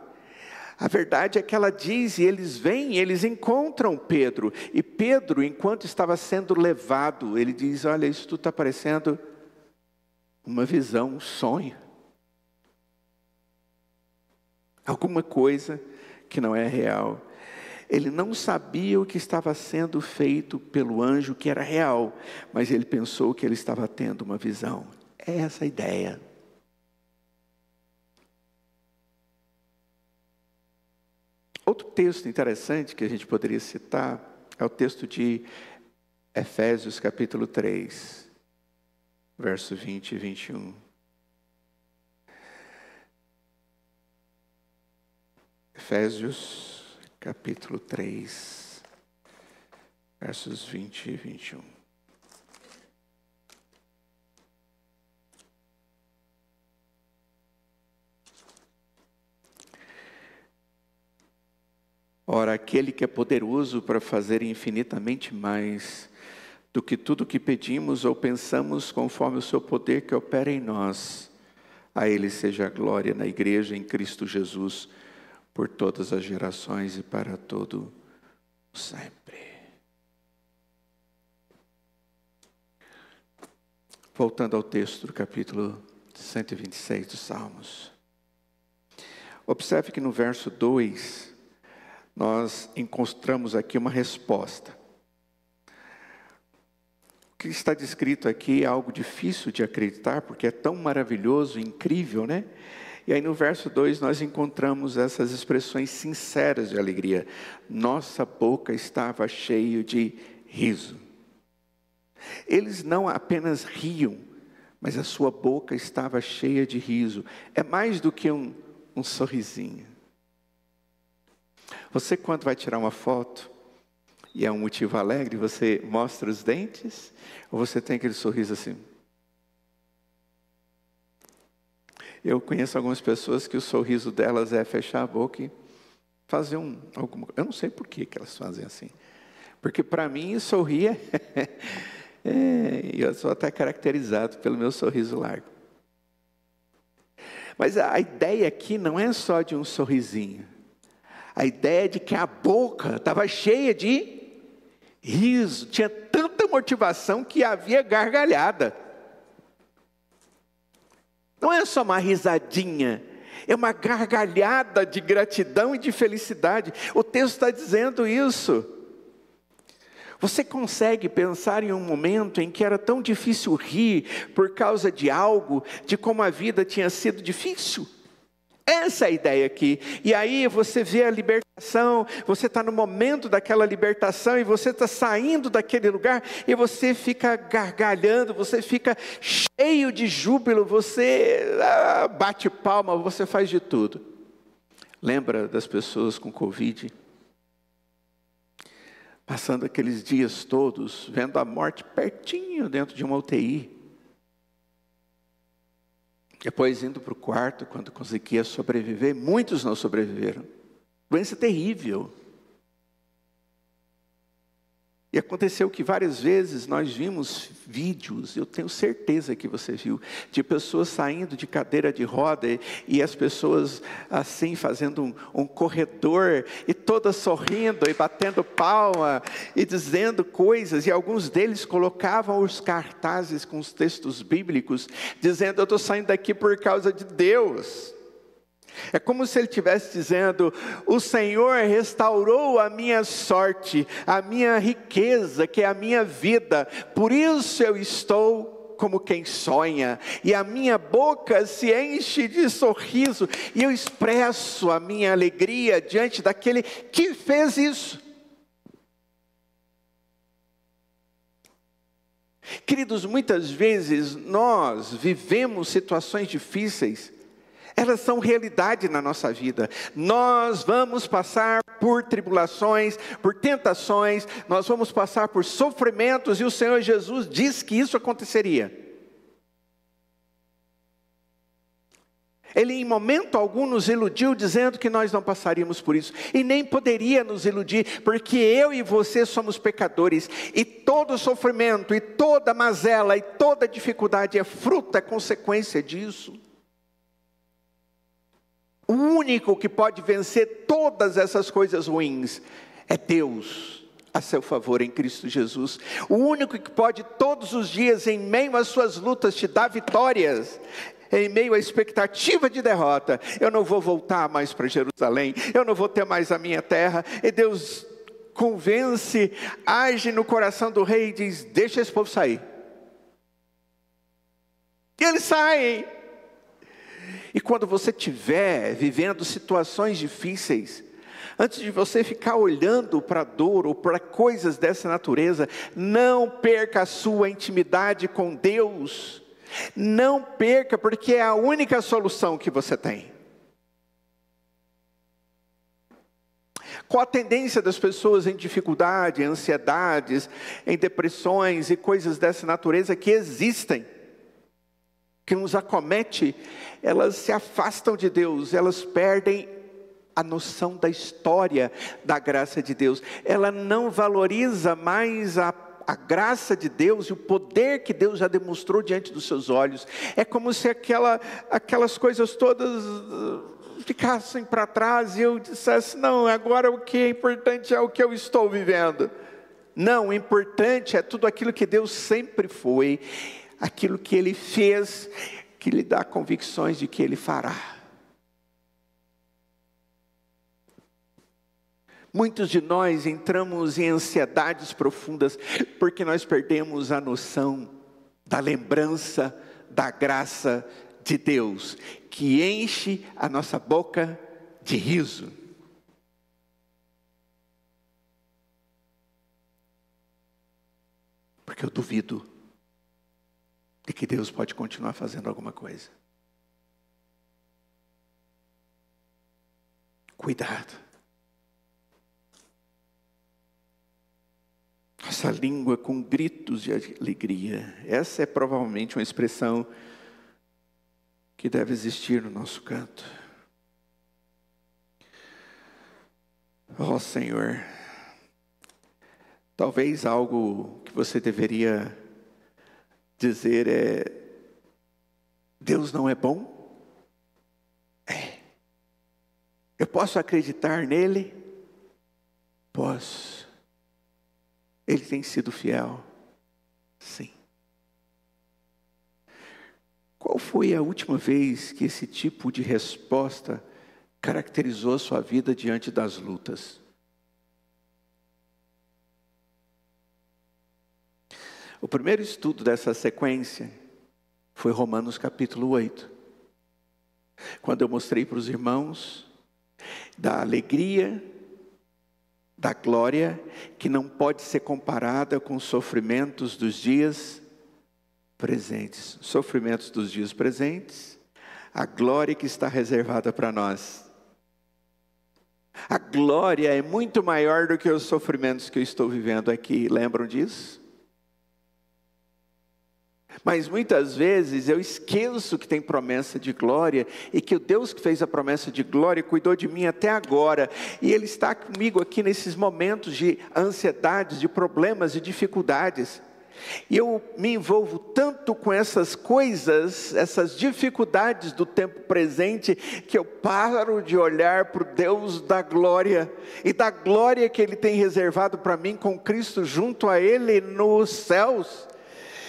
A verdade é que ela diz, e eles vêm, e eles encontram Pedro. E Pedro, enquanto estava sendo levado, ele diz, olha, isso tudo está parecendo uma visão, um sonho. Alguma coisa que não é real. Ele não sabia o que estava sendo feito pelo anjo, que era real, mas ele pensou que ele estava tendo uma visão. É essa a ideia. Outro texto interessante que a gente poderia citar é o texto de Efésios capítulo 3, verso 20 e 21. Efésios capítulo 3, versos 20 e 21. Ora, aquele que é poderoso para fazer infinitamente mais do que tudo que pedimos ou pensamos, conforme o seu poder que opera em nós, a Ele seja a glória na igreja em Cristo Jesus, por todas as gerações e para todo sempre. Voltando ao texto do capítulo 126 dos Salmos. Observe que no verso 2, nós encontramos aqui uma resposta. O que está descrito aqui é algo difícil de acreditar, porque é tão maravilhoso, incrível, né? E aí no verso 2 nós encontramos essas expressões sinceras de alegria. Nossa boca estava cheia de riso. Eles não apenas riam, mas a sua boca estava cheia de riso. É mais do que um sorrisinho. Você, quando vai tirar uma foto, e é um motivo alegre, você mostra os dentes, ou você tem aquele sorriso assim? Eu conheço algumas pessoas que o sorriso delas é fechar a boca e fazer alguma coisa. Eu não sei por que elas fazem assim. Porque para mim, sorrir eu sou até caracterizado pelo meu sorriso largo. Mas a ideia aqui não é só de um sorrisinho. A ideia é de que a boca estava cheia de riso. Tinha tanta motivação que havia gargalhada. Não é só uma risadinha. É uma gargalhada de gratidão e de felicidade. O texto está dizendo isso. Você consegue pensar em um momento em que era tão difícil rir por causa de algo, de como a vida tinha sido difícil? Essa é a ideia aqui. E aí você vê a libertação, você está no momento daquela libertação e você está saindo daquele lugar e você fica gargalhando, você fica cheio de júbilo, você bate palma, você faz de tudo. Lembra das pessoas com Covid? Passando aqueles dias todos, vendo a morte pertinho dentro de uma UTI. Depois indo para o quarto, quando conseguia sobreviver, muitos não sobreviveram. Doença terrível. E aconteceu que várias vezes nós vimos vídeos, eu tenho certeza que você viu, de pessoas saindo de cadeira de roda e as pessoas assim fazendo um corredor e todas sorrindo e batendo palma e dizendo coisas, e alguns deles colocavam os cartazes com os textos bíblicos, dizendo: eu estou saindo daqui por causa de Deus. É como se ele estivesse dizendo: o Senhor restaurou a minha sorte, a minha riqueza, que é a minha vida, por isso eu estou como quem sonha, e a minha boca se enche de sorriso, e eu expresso a minha alegria diante daquele que fez isso. Queridos, muitas vezes nós vivemos situações difíceis. Elas são realidade na nossa vida. Nós vamos passar por tribulações, por tentações, nós vamos passar por sofrimentos, e o Senhor Jesus disse que isso aconteceria. Ele em momento algum nos iludiu dizendo que nós não passaríamos por isso, e nem poderia nos iludir, porque eu e você somos pecadores, e todo sofrimento, e toda mazela, e toda dificuldade é fruto, é consequência disso. O único que pode vencer todas essas coisas ruins é Deus, a seu favor em Cristo Jesus. O único que pode todos os dias, em meio às suas lutas, te dar vitórias, em meio à expectativa de derrota. Eu não vou voltar mais para Jerusalém, eu não vou ter mais a minha terra. E Deus convence, age no coração do rei e diz: deixa esse povo sair. E eles saem. E quando você estiver vivendo situações difíceis, antes de você ficar olhando para a dor ou para coisas dessa natureza, não perca a sua intimidade com Deus. Não perca, porque é a única solução que você tem. Qual a tendência das pessoas em dificuldade, em ansiedades, em depressões e coisas dessa natureza que existem, que nos acomete? Elas se afastam de Deus, elas perdem a noção da história da graça de Deus. Ela não valoriza mais a graça de Deus e o poder que Deus já demonstrou diante dos seus olhos. É como se aquelas coisas todas ficassem para trás e eu dissesse: não, agora o que é importante é o que eu estou vivendo. Não, o importante é tudo aquilo que Deus sempre foi, aquilo que Ele fez, que lhe dá convicções de que Ele fará. Muitos de nós entramos em ansiedades profundas porque nós perdemos a noção da lembrança da graça de Deus, que enche a nossa boca de riso. Porque eu duvido de que Deus pode continuar fazendo alguma coisa. Cuidado. Nossa língua com gritos de alegria. Essa é provavelmente uma expressão que deve existir no nosso canto. Oh Senhor, talvez algo que você deveria dizer é: Deus não é bom? É. Eu posso acreditar nele? Posso. Ele tem sido fiel? Sim. Qual foi a última vez que esse tipo de resposta caracterizou a sua vida diante das lutas? O primeiro estudo dessa sequência foi Romanos capítulo 8. Quando eu mostrei para os irmãos da alegria, da glória, que não pode ser comparada com os sofrimentos dos dias presentes. Sofrimentos dos dias presentes, a glória que está reservada para nós. A glória é muito maior do que os sofrimentos que eu estou vivendo aqui. Lembram disso? Mas muitas vezes eu esqueço que tem promessa de glória e que o Deus que fez a promessa de glória cuidou de mim até agora. E Ele está comigo aqui nesses momentos de ansiedades, de problemas, de dificuldades. E eu me envolvo tanto com essas coisas, essas dificuldades do tempo presente, que eu paro de olhar para o Deus da glória e da glória que Ele tem reservado para mim com Cristo junto a Ele nos céus.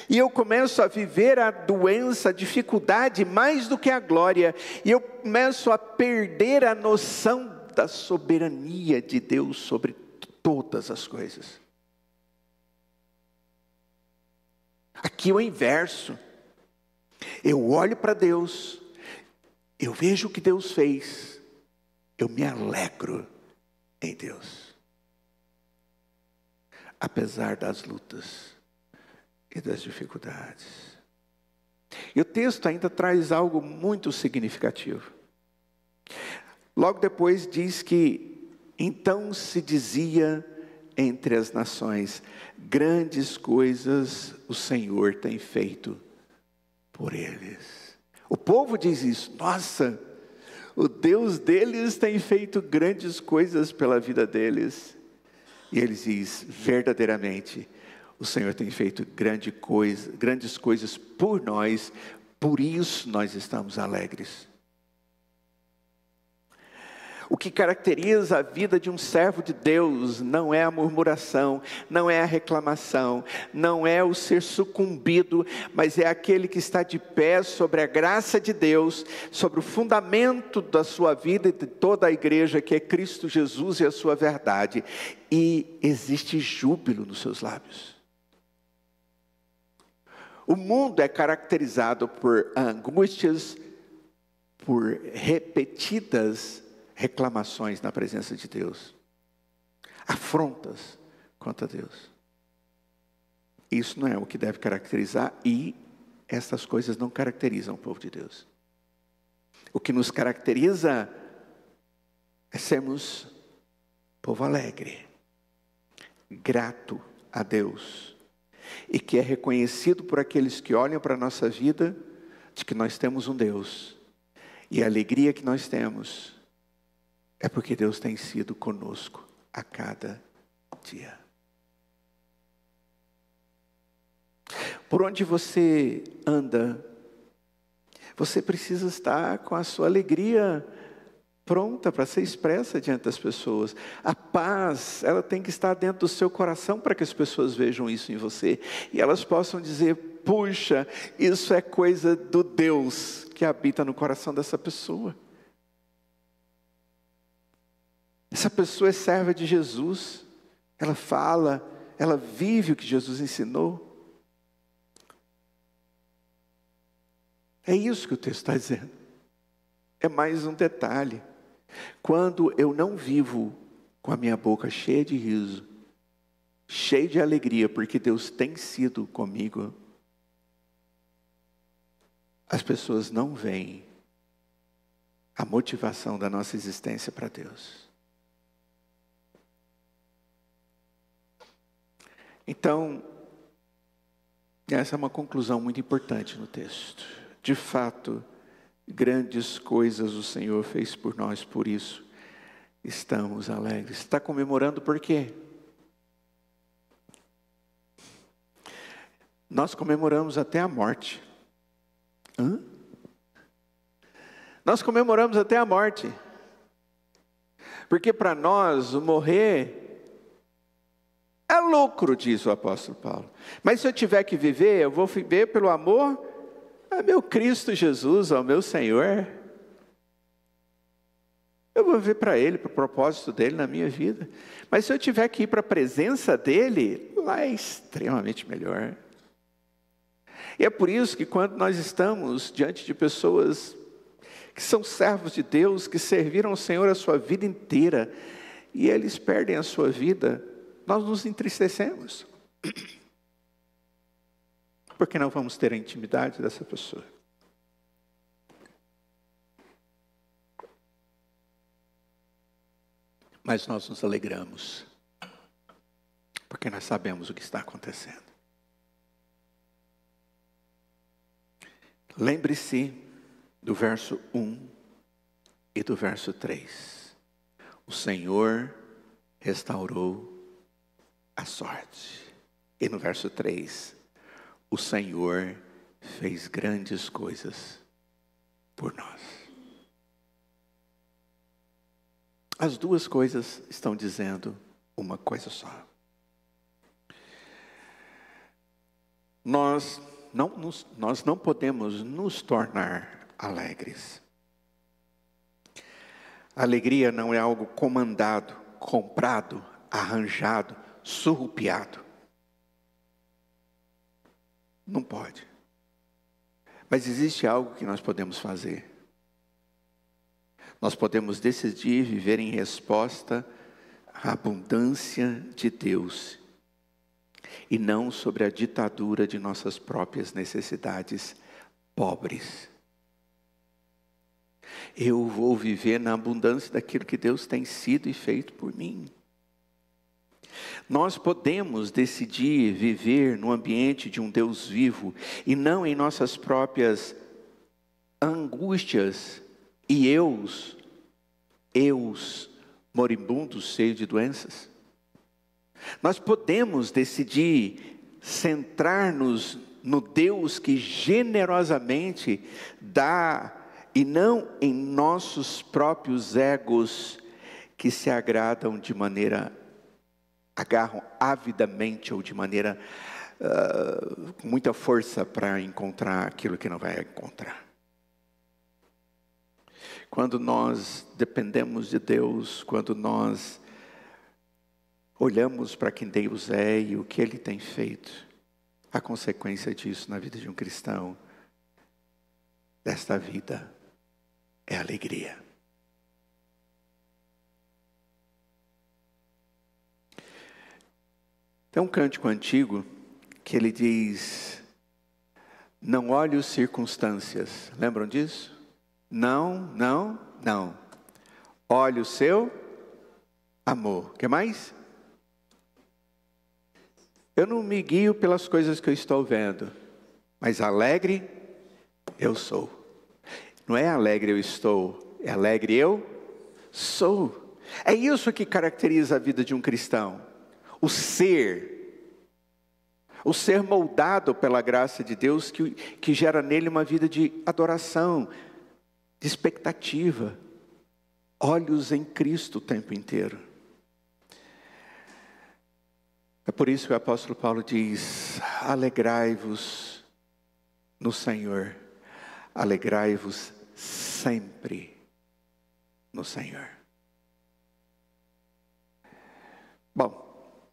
E eu começo a viver a doença, a dificuldade mais do que a glória. E eu começo a perder a noção da soberania de Deus sobre todas as coisas. Aqui é o inverso. Eu olho para Deus, eu vejo o que Deus fez, eu me alegro em Deus. Apesar das lutas e das dificuldades. E o texto ainda traz algo muito significativo. Logo depois diz que então se dizia entre as nações: grandes coisas o Senhor tem feito por eles. O povo diz isso: nossa, o Deus deles tem feito grandes coisas pela vida deles. E eles dizem: verdadeiramente, o Senhor tem feito grandes coisas por nós, por isso nós estamos alegres. O que caracteriza a vida de um servo de Deus não é a murmuração, não é a reclamação, não é o ser sucumbido, mas é aquele que está de pé sobre a graça de Deus, sobre o fundamento da sua vida e de toda a igreja, que é Cristo Jesus e a sua verdade. E existe júbilo nos seus lábios. O mundo é caracterizado por angústias, por repetidas reclamações na presença de Deus, afrontas contra Deus. Isso não é o que deve caracterizar, e essas coisas não caracterizam o povo de Deus. O que nos caracteriza é sermos povo alegre, grato a Deus, e que é reconhecido por aqueles que olham para a nossa vida, de que nós temos um Deus, e a alegria que nós temos é porque Deus tem sido conosco a cada dia. Por onde você anda, você precisa estar com a sua alegria pronta para ser expressa diante das pessoas. A paz, ela tem que estar dentro do seu coração para que as pessoas vejam isso em você. E elas possam dizer, puxa, isso é coisa do Deus que habita no coração dessa pessoa. Essa pessoa é serva de Jesus. Ela fala, ela vive o que Jesus ensinou. É isso que o texto está dizendo. É mais um detalhe. Quando eu não vivo com a minha boca cheia de riso, cheia de alegria, porque Deus tem sido comigo, as pessoas não veem a motivação da nossa existência para Deus. Então, essa é uma conclusão muito importante no texto. De fato, grandes coisas o Senhor fez por nós, por isso estamos alegres. Está comemorando por quê? Nós comemoramos até a morte. Nós comemoramos até a morte. Porque para nós o morrer é lucro, diz o apóstolo Paulo. Mas se eu tiver que viver, eu vou viver pelo amor a meu Cristo Jesus, ao meu Senhor. Eu vou viver para Ele, para o propósito dEle na minha vida. Mas se eu tiver que ir para a presença dEle, lá é extremamente melhor. E é por isso que quando nós estamos diante de pessoas que são servos de Deus, que serviram ao Senhor a sua vida inteira, e eles perdem a sua vida, nós nos entristecemos. Porque não vamos ter a intimidade dessa pessoa. Mas nós nos alegramos, porque nós sabemos o que está acontecendo. Lembre-se do verso 1 e do verso 3. O Senhor restaurou a sorte. E no verso 3, o Senhor fez grandes coisas por nós. As duas coisas estão dizendo uma coisa só. Nós não podemos nos tornar alegres. A alegria não é algo comandado, comprado, arranjado, surrupiado. Não pode. Mas existe algo que nós podemos fazer. Nós podemos decidir viver em resposta à abundância de Deus e não sobre a ditadura de nossas próprias necessidades pobres. Eu vou viver na abundância daquilo que Deus tem sido e feito por mim. Nós podemos decidir viver no ambiente de um Deus vivo e não em nossas próprias angústias e eus moribundos cheios de doenças. Nós podemos decidir centrar-nos no Deus que generosamente dá e não em nossos próprios egos que se agradam de maneira, agarram avidamente ou de maneira com muita força para encontrar aquilo que não vai encontrar. Quando nós dependemos de Deus, quando nós olhamos para quem Deus é e o que Ele tem feito, a consequência disso na vida de um cristão, desta vida, é alegria. Tem um cântico antigo que ele diz: não olhe as circunstâncias. Lembram disso? Não. Olhe o seu amor. O que mais? Eu não me guio pelas coisas que eu estou vendo, mas alegre eu sou. Não é alegre eu estou, é alegre eu Sou. É isso que caracteriza a vida de um cristão. O ser moldado pela graça de Deus que gera nele uma vida de adoração, de expectativa, olhos em Cristo o tempo inteiro. É por isso que o apóstolo Paulo diz: alegrai-vos no Senhor, alegrai-vos sempre no Senhor. Bom,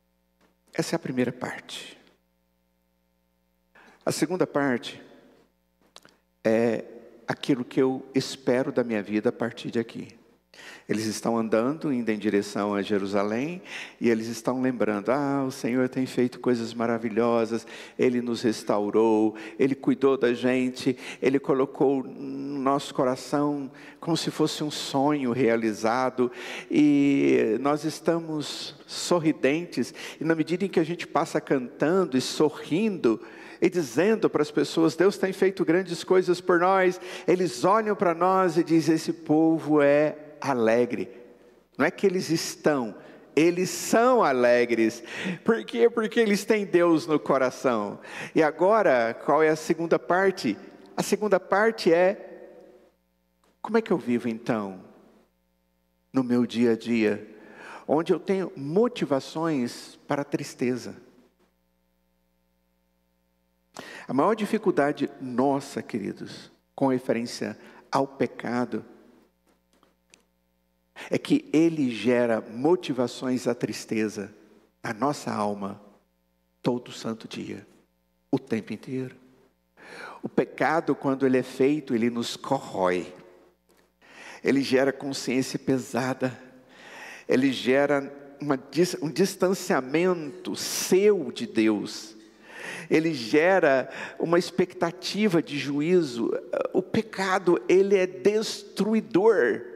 essa é a primeira parte. A segunda parte é aquilo que eu espero da minha vida a partir de aqui. Eles estão andando, indo em direção a Jerusalém, e eles estão lembrando: o Senhor tem feito coisas maravilhosas, Ele nos restaurou, Ele cuidou da gente, Ele colocou no nosso coração como se fosse um sonho realizado, e nós estamos sorridentes, e na medida em que a gente passa cantando e sorrindo, e dizendo para as pessoas: Deus tem feito grandes coisas por nós, eles olham para nós e dizem: esse povo é alegre. Não é que eles são alegres. Por quê? Porque eles têm Deus no coração. E agora, qual é a segunda parte? A segunda parte é: como é que eu vivo então, no meu dia a dia, onde eu tenho motivações para a tristeza? A maior dificuldade nossa, queridos, com referência ao pecado, é que ele gera motivações à tristeza na nossa alma todo santo dia, o tempo inteiro. O pecado, quando ele é feito, ele nos corrói. Ele gera consciência pesada. Ele gera um distanciamento seu de Deus. Ele gera uma expectativa de juízo. O pecado, ele é destruidor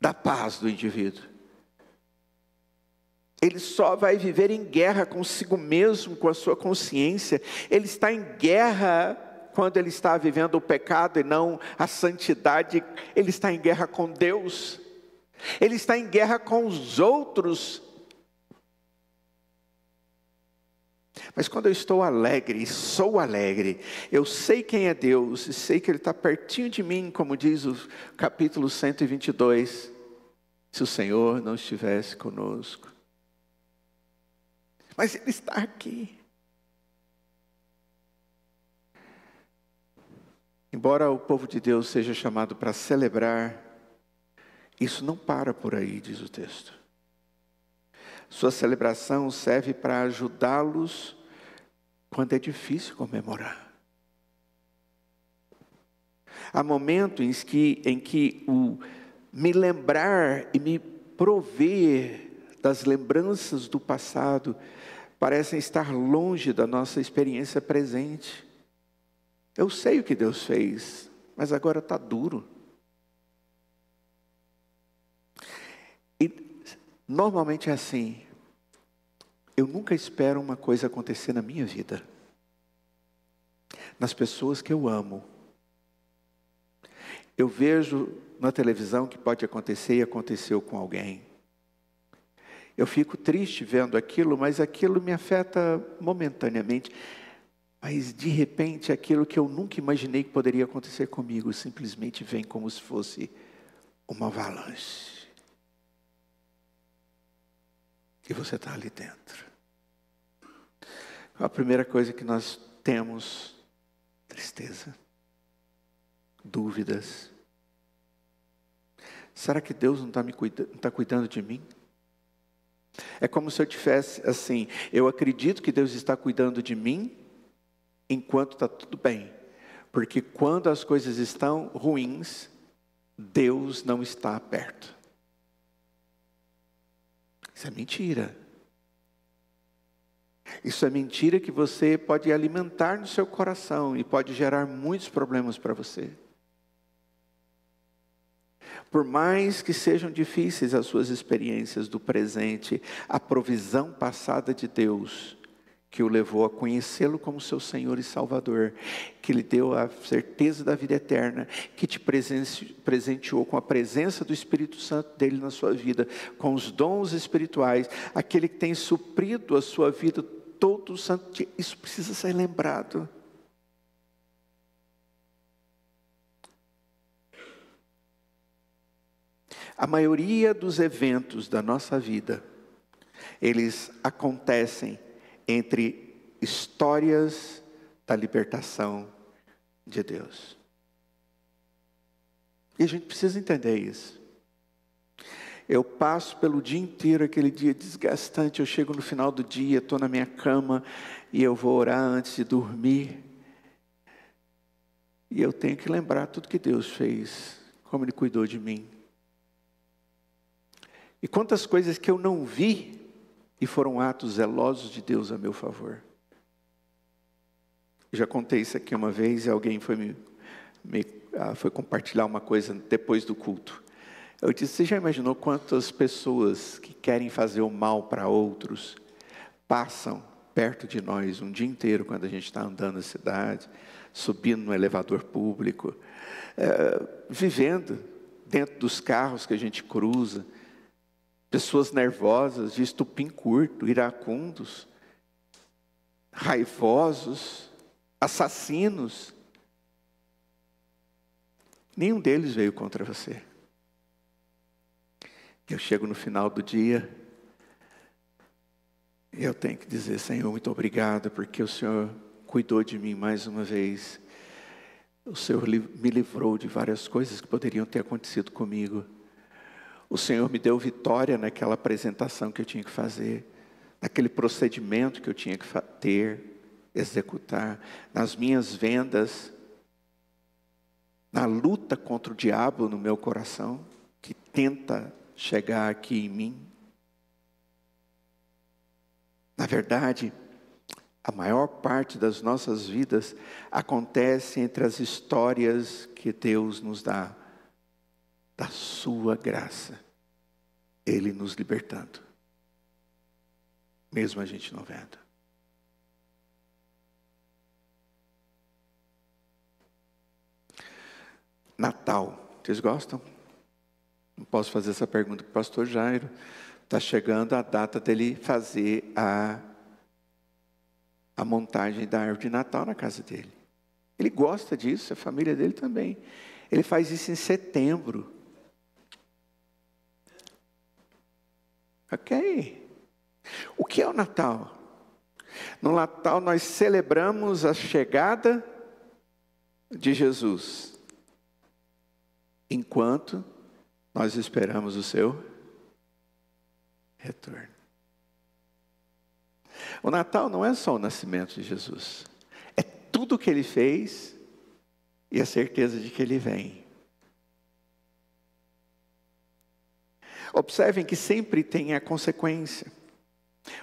da paz do indivíduo. Ele só vai viver em guerra consigo mesmo, com a sua consciência. Ele está em guerra quando ele está vivendo o pecado e não a santidade. Ele está em guerra com Deus. Ele está em guerra com os outros. Mas quando eu estou alegre, e sou alegre, eu sei quem é Deus, e sei que Ele está pertinho de mim, como diz o capítulo 122, se o Senhor não estivesse conosco. Mas Ele está aqui. Embora o povo de Deus seja chamado para celebrar, isso não para por aí, diz o texto. Sua celebração serve para ajudá-los quando é difícil comemorar. Há momentos em que o me lembrar e me prover das lembranças do passado parecem estar longe da nossa experiência presente. Eu sei o que Deus fez, mas agora está duro. E normalmente é assim. Eu nunca espero uma coisa acontecer na minha vida, nas pessoas que eu amo. Eu vejo na televisão que pode acontecer e aconteceu com alguém. Eu fico triste vendo aquilo, mas aquilo me afeta momentaneamente. Mas de repente aquilo que eu nunca imaginei que poderia acontecer comigo simplesmente vem como se fosse uma avalanche. E você está ali dentro. A primeira coisa que nós temos: tristeza, dúvidas. Será que Deus não está cuidando de mim? É como se eu tivesse assim: eu acredito que Deus está cuidando de mim enquanto está tudo bem. Porque quando as coisas estão ruins, Deus não está perto. Isso é mentira. Isso é mentira que você pode alimentar no seu coração e pode gerar muitos problemas para você. Por mais que sejam difíceis as suas experiências do presente, a provisão passada de Deus, que o levou a conhecê-lo como seu Senhor e Salvador, que lhe deu a certeza da vida eterna, que te presenteou com a presença do Espírito Santo dele na sua vida, com os dons espirituais, aquele que tem suprido a sua vida todo o santo dia. Isso precisa ser lembrado. A maioria dos eventos da nossa vida, eles acontecem entre histórias da libertação de Deus. E a gente precisa entender isso. Eu passo pelo dia inteiro, aquele dia desgastante, eu chego no final do dia, estou na minha cama, e eu vou orar antes de dormir. E eu tenho que lembrar tudo que Deus fez, como Ele cuidou de mim. E quantas coisas que eu não vi, e foram atos zelosos de Deus a meu favor. Eu já contei isso aqui uma vez, e alguém foi foi compartilhar uma coisa depois do culto. Eu disse, você já imaginou quantas pessoas que querem fazer o mal para outros, passam perto de nós um dia inteiro, quando a gente está andando na cidade, subindo no elevador público, vivendo dentro dos carros que a gente cruza, pessoas nervosas, de estupim curto, iracundos, raivosos, assassinos. Nenhum deles veio contra você. Eu chego no final do dia, e eu tenho que dizer, Senhor, muito obrigado, porque o Senhor cuidou de mim mais uma vez. O Senhor me livrou de várias coisas que poderiam ter acontecido comigo. O Senhor me deu vitória naquela apresentação que eu tinha que fazer, naquele procedimento que eu tinha que executar, nas minhas vendas, na luta contra o diabo no meu coração, que tenta chegar aqui em mim. Na verdade, a maior parte das nossas vidas acontece entre as histórias que Deus nos dá, da sua graça, Ele nos libertando, mesmo a gente não vendo. Natal, vocês gostam? Não posso fazer essa pergunta para o pastor Jairo. Está chegando a data dele fazer a montagem da árvore de Natal na casa dele. Ele gosta disso, a família dele também. Ele faz isso em setembro. Ok. O que é o Natal? No Natal nós celebramos a chegada de Jesus, enquanto nós esperamos o seu retorno. O Natal não é só o nascimento de Jesus, é tudo o que Ele fez e a certeza de que Ele vem. Observem que sempre tem a consequência.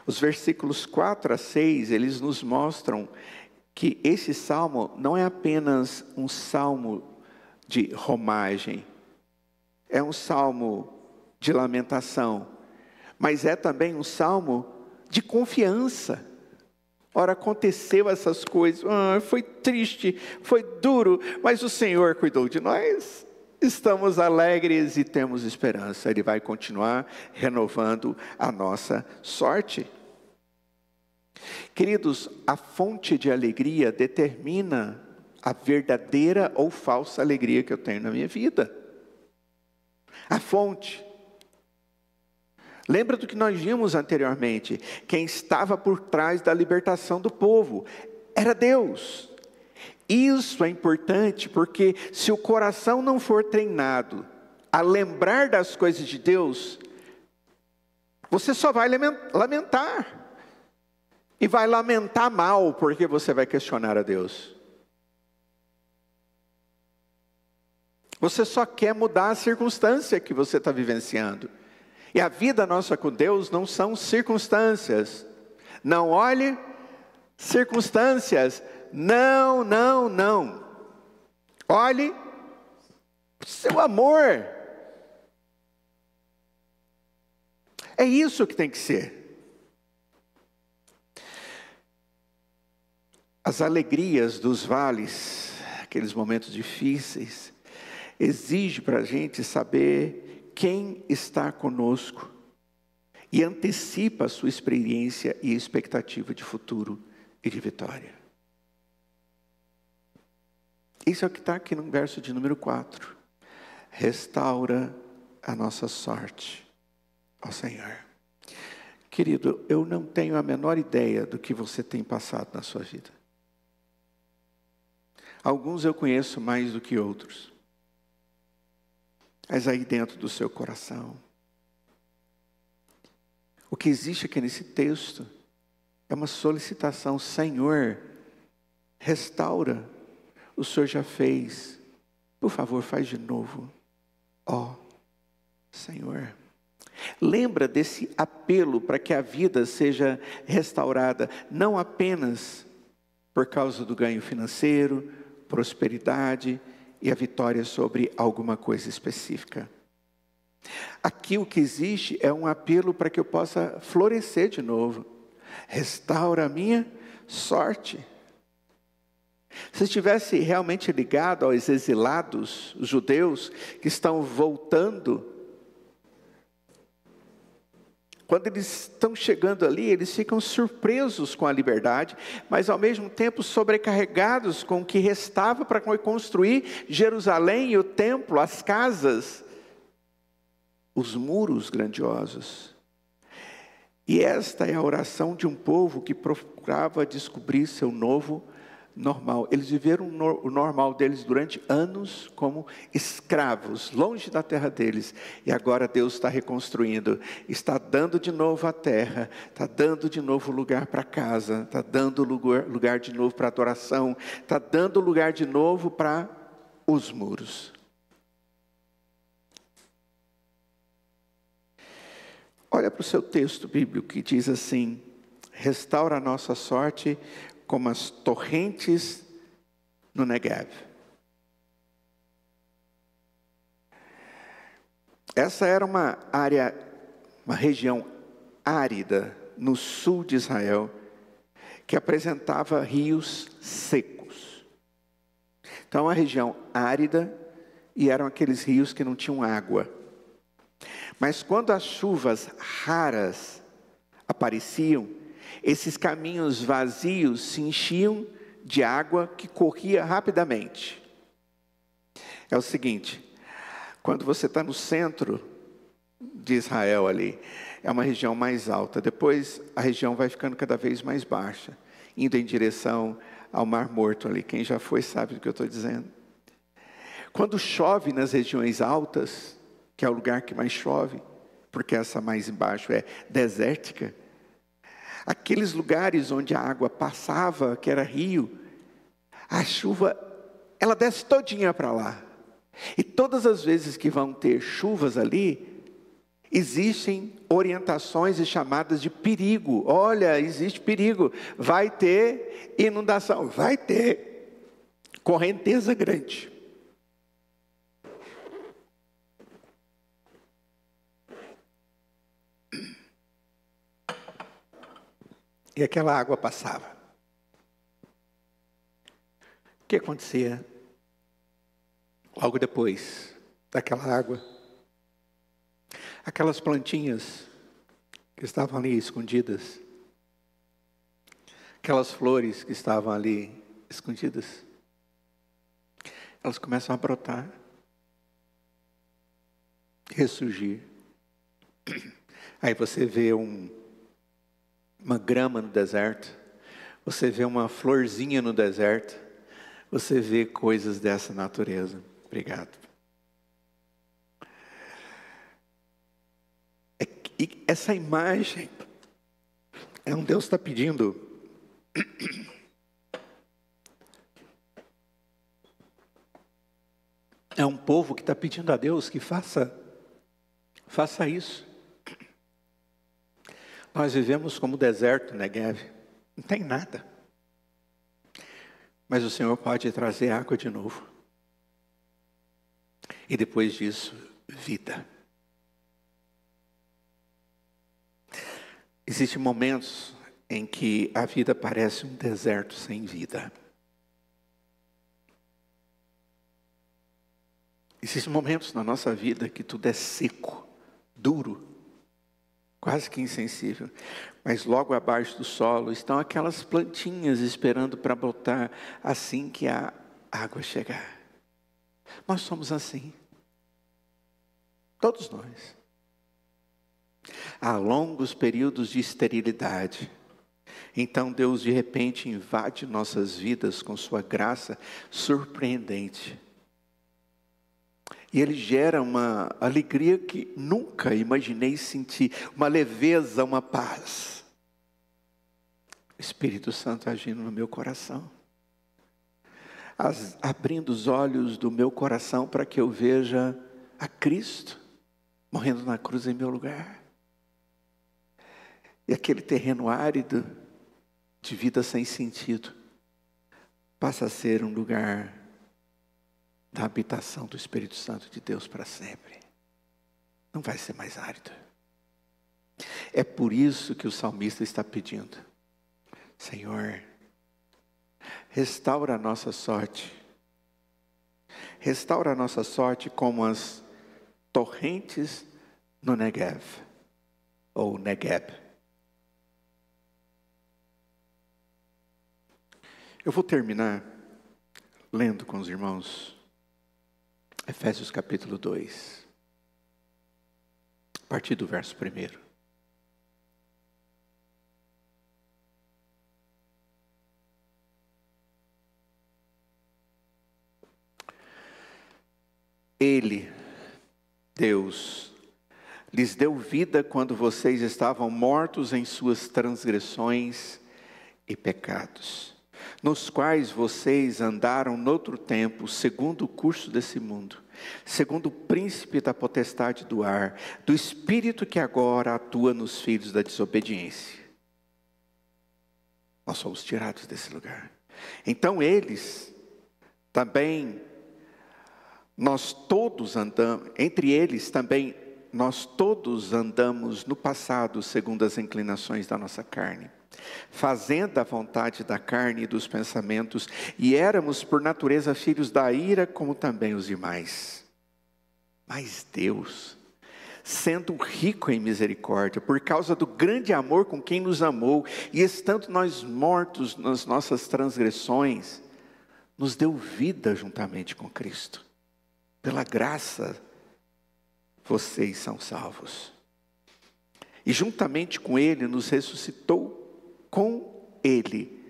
Os versículos 4 a 6, eles nos mostram que esse salmo não é apenas um salmo de romagem, é um salmo de lamentação, mas é também um salmo de confiança. Ora, aconteceu essas coisas, foi triste, foi duro, mas o Senhor cuidou de nós. Estamos alegres e temos esperança. Ele vai continuar renovando a nossa sorte. Queridos, a fonte de alegria determina a verdadeira ou falsa alegria que eu tenho na minha vida. A fonte. Lembra do que nós vimos anteriormente? Quem estava por trás da libertação do povo era Deus. Isso é importante porque se o coração não for treinado a lembrar das coisas de Deus, você só vai lamentar. E vai lamentar mal porque você vai questionar a Deus. Você só quer mudar a circunstância que você está vivenciando. E a vida nossa com Deus não são circunstâncias. Não olhe circunstâncias. Não, não, não. Olhe o seu amor. É isso que tem que ser. As alegrias dos vales, aqueles momentos difíceis, exige para a gente saber quem está conosco e antecipa a sua experiência e expectativa de futuro e de vitória. Isso é o que está aqui no verso de número 4. Restaura a nossa sorte, ó Senhor. Querido, eu não tenho a menor ideia do que você tem passado na sua vida. Alguns eu conheço mais do que outros. Mas aí dentro do seu coração, o que existe aqui nesse texto é uma solicitação: Senhor, restaura. O Senhor já fez, por favor, faz de novo, ó Senhor. Lembra desse apelo para que a vida seja restaurada, não apenas por causa do ganho financeiro, prosperidade e a vitória sobre alguma coisa específica. Aqui o que existe é um apelo para que eu possa florescer de novo. Restaura a minha sorte. Se estivesse realmente ligado aos exilados, os judeus que estão voltando, quando eles estão chegando ali, eles ficam surpresos com a liberdade, mas ao mesmo tempo sobrecarregados com o que restava para construir Jerusalém e o templo, as casas, os muros grandiosos. E esta é a oração de um povo que procurava descobrir seu novo normal. Eles viveram o normal deles durante anos como escravos, longe da terra deles. E agora Deus está reconstruindo, está dando de novo a terra, está dando de novo lugar para casa, está dando lugar de novo para adoração, está dando lugar de novo para os muros. Olha para o seu texto bíblico que diz assim: restaura a nossa sorte como as torrentes no Negev. Essa era uma área, uma região árida no sul de Israel, que apresentava rios secos. Então, uma região árida, e eram aqueles rios que não tinham água. Mas quando as chuvas raras apareciam, esses caminhos vazios se enchiam de água que corria rapidamente. É o seguinte, quando você está no centro de Israel ali, é uma região mais alta, depois a região vai ficando cada vez mais baixa, indo em direção ao Mar Morto ali. Quem já foi sabe do que eu estou dizendo. Quando chove nas regiões altas, que é o lugar que mais chove, porque essa mais embaixo é desértica, aqueles lugares onde a água passava, que era rio, a chuva, ela desce todinha para lá. E todas as vezes que vão ter chuvas ali, existem orientações e chamadas de perigo. Olha, existe perigo, vai ter inundação, vai ter correnteza grande. E aquela água passava. O que acontecia? Logo depois daquela água, aquelas plantinhas que estavam ali escondidas, aquelas flores que estavam ali escondidas, elas começam a brotar, ressurgir. Aí você vê uma grama no deserto, você vê uma florzinha no deserto, você vê coisas dessa natureza. Obrigado. E essa imagem é um Deus que está pedindo é um povo que está pedindo a Deus que faça isso. Nós vivemos como deserto, Negev, não tem nada. Mas o Senhor pode trazer água de novo. E depois disso, vida. Existem momentos em que a vida parece um deserto sem vida. Existem momentos na nossa vida que tudo é seco, duro, quase que insensível. Mas logo abaixo do solo estão aquelas plantinhas esperando para brotar assim que a água chegar. Nós somos assim. Todos nós. Há longos períodos de esterilidade. Então Deus de repente invade nossas vidas com sua graça surpreendente. E Ele gera uma alegria que nunca imaginei sentir, uma leveza, uma paz. O Espírito Santo agindo no meu coração, abrindo os olhos do meu coração para que eu veja a Cristo morrendo na cruz em meu lugar. E aquele terreno árido de vida sem sentido passa a ser um lugar da habitação do Espírito Santo de Deus para sempre. Não vai ser mais árido. É por isso que o salmista está pedindo: Senhor, restaura a nossa sorte. Restaura a nossa sorte como as torrentes no Negev, ou Negeb. Eu vou terminar lendo com os irmãos Efésios capítulo 2, a partir do verso 1. Ele, Deus, lhes deu vida quando vocês estavam mortos em suas transgressões e pecados, nos quais vocês andaram noutro tempo, segundo o curso desse mundo, segundo o príncipe da potestade do ar, do espírito que agora atua nos filhos da desobediência. Nós somos tirados desse lugar. Então eles também, nós todos andamos, entre eles também, nós todos andamos no passado segundo as inclinações da nossa carne, fazendo a vontade da carne e dos pensamentos, e éramos por natureza filhos da ira, como também os demais. Mas Deus, sendo rico em misericórdia, por causa do grande amor com quem nos amou, e estando nós mortos nas nossas transgressões, nos deu vida juntamente com Cristo. Pela graça, vocês são salvos. E juntamente com Ele, nos ressuscitou com Ele,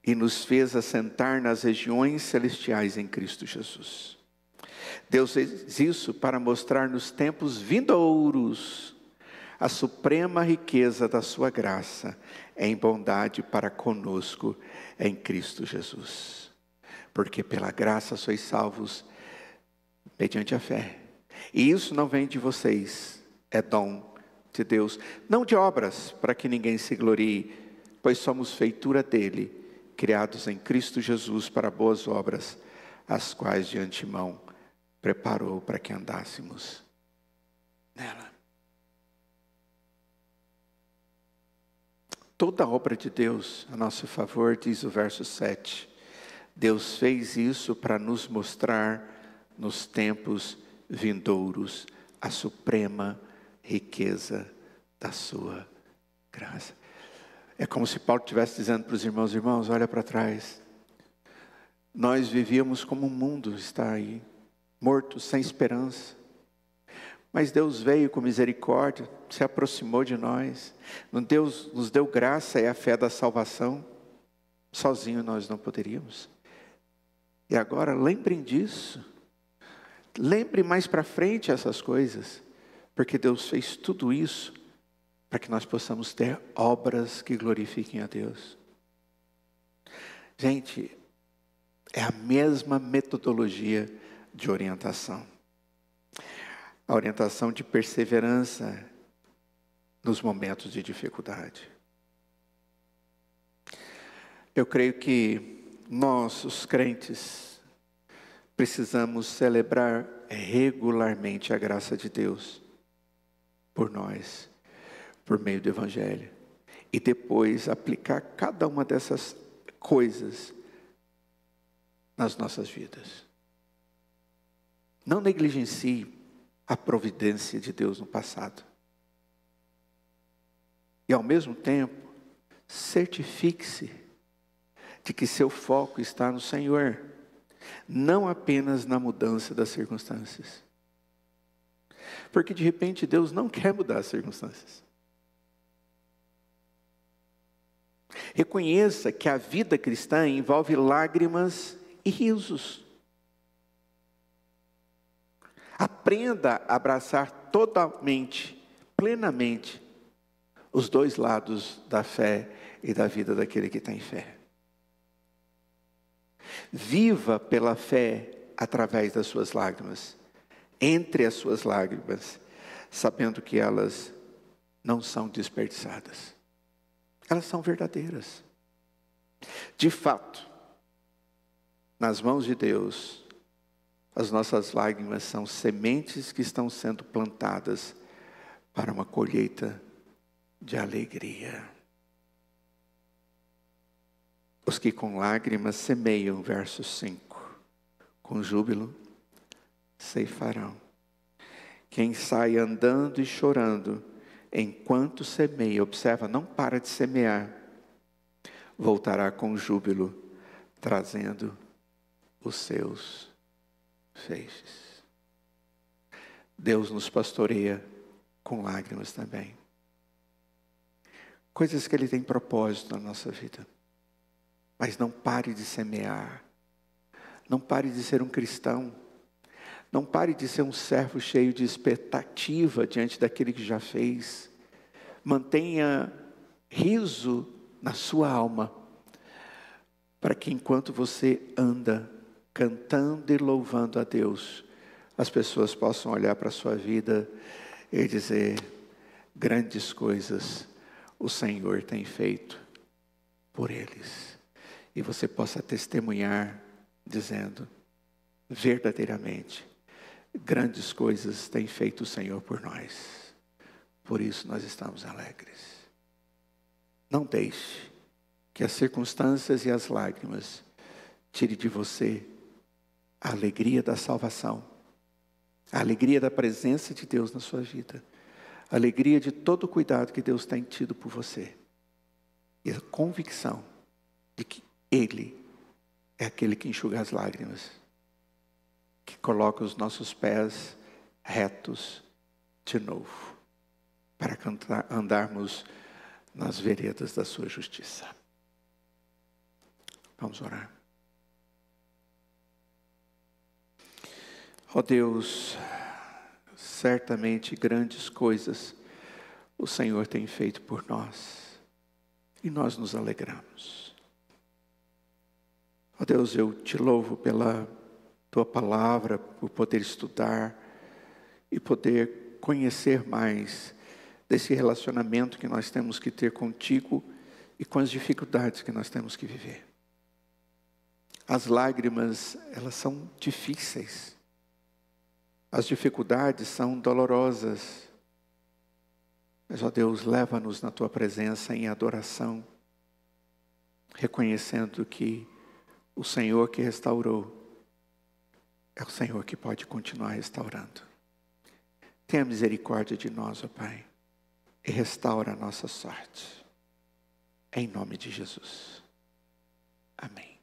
e nos fez assentar nas regiões celestiais em Cristo Jesus. Deus fez isso para mostrar nos tempos vindouros a suprema riqueza da sua graça em bondade para conosco em Cristo Jesus. Porque pela graça sois salvos mediante a fé. E isso não vem de vocês, é dom de Deus, não de obras, para que ninguém se glorie, pois somos feitura dele, criados em Cristo Jesus para boas obras, as quais de antemão preparou para que andássemos nela. Toda a obra de Deus a nosso favor, diz o verso 7, Deus fez isso para nos mostrar nos tempos vindouros a suprema riqueza da sua graça. É como se Paulo estivesse dizendo para os irmãos: irmãos, olha para trás. Nós vivíamos como o mundo está aí, mortos, sem esperança. Mas Deus veio com misericórdia, se aproximou de nós. Deus nos deu graça e a fé da salvação. Sozinho nós não poderíamos. E agora lembrem disso. Lembre mais para frente essas coisas, porque Deus fez tudo isso para que nós possamos ter obras que glorifiquem a Deus. Gente, é a mesma metodologia de orientação. A orientação de perseverança nos momentos de dificuldade. Eu creio que nós, os crentes, precisamos celebrar regularmente a graça de Deus por nós, por meio do Evangelho. e depois aplicar cada uma dessas coisas nas nossas vidas. Não negligencie a providência de Deus no passado. E ao mesmo tempo, certifique-se de que seu foco está no Senhor, não apenas na mudança das circunstâncias. Porque de repente Deus não quer mudar as circunstâncias. Reconheça que a vida cristã envolve lágrimas e risos. Aprenda a abraçar totalmente, plenamente, os dois lados da fé e da vida daquele que tem fé. Viva pela fé através das suas lágrimas, entre as suas lágrimas, sabendo que elas não são desperdiçadas. Elas são verdadeiras. De fato, nas mãos de Deus, as nossas lágrimas são sementes que estão sendo plantadas para uma colheita de alegria. Os que com lágrimas semeiam, verso 5, com júbilo ceifarão. Quem sai andando e chorando, enquanto semeia, observa, não para de semear, voltará com júbilo, trazendo os seus feixes. Deus nos pastoreia com lágrimas também. Coisas que Ele tem propósito na nossa vida. Mas não pare de semear. Não pare de ser um cristão. Não pare de ser um servo cheio de expectativa diante daquele que já fez. Mantenha riso na sua alma, para que enquanto você anda cantando e louvando a Deus, as pessoas possam olhar para a sua vida e dizer: grandes coisas o Senhor tem feito por eles. E você possa testemunhar dizendo: verdadeiramente, grandes coisas tem feito o Senhor por nós. Por isso nós estamos alegres. Não deixe que as circunstâncias e as lágrimas tire de você a alegria da salvação, a alegria da presença de Deus na sua vida, a alegria de todo o cuidado que Deus tem tido por você, e a convicção de que Ele é aquele que enxuga as lágrimas, que coloca os nossos pés retos de novo, para andarmos nas veredas da sua justiça. Vamos orar. Ó Deus, certamente grandes coisas o Senhor tem feito por nós, e nós nos alegramos. Ó Deus, eu te louvo pela Tua palavra, por poder estudar e poder conhecer mais desse relacionamento que nós temos que ter contigo e com as dificuldades que nós temos que viver. As lágrimas, elas são difíceis. As dificuldades são dolorosas. Mas, ó Deus, leva-nos na Tua presença em adoração, reconhecendo que o Senhor que restaurou é o Senhor que pode continuar restaurando. Tenha misericórdia de nós, ó Pai, e restaura a nossa sorte. Em nome de Jesus. Amém.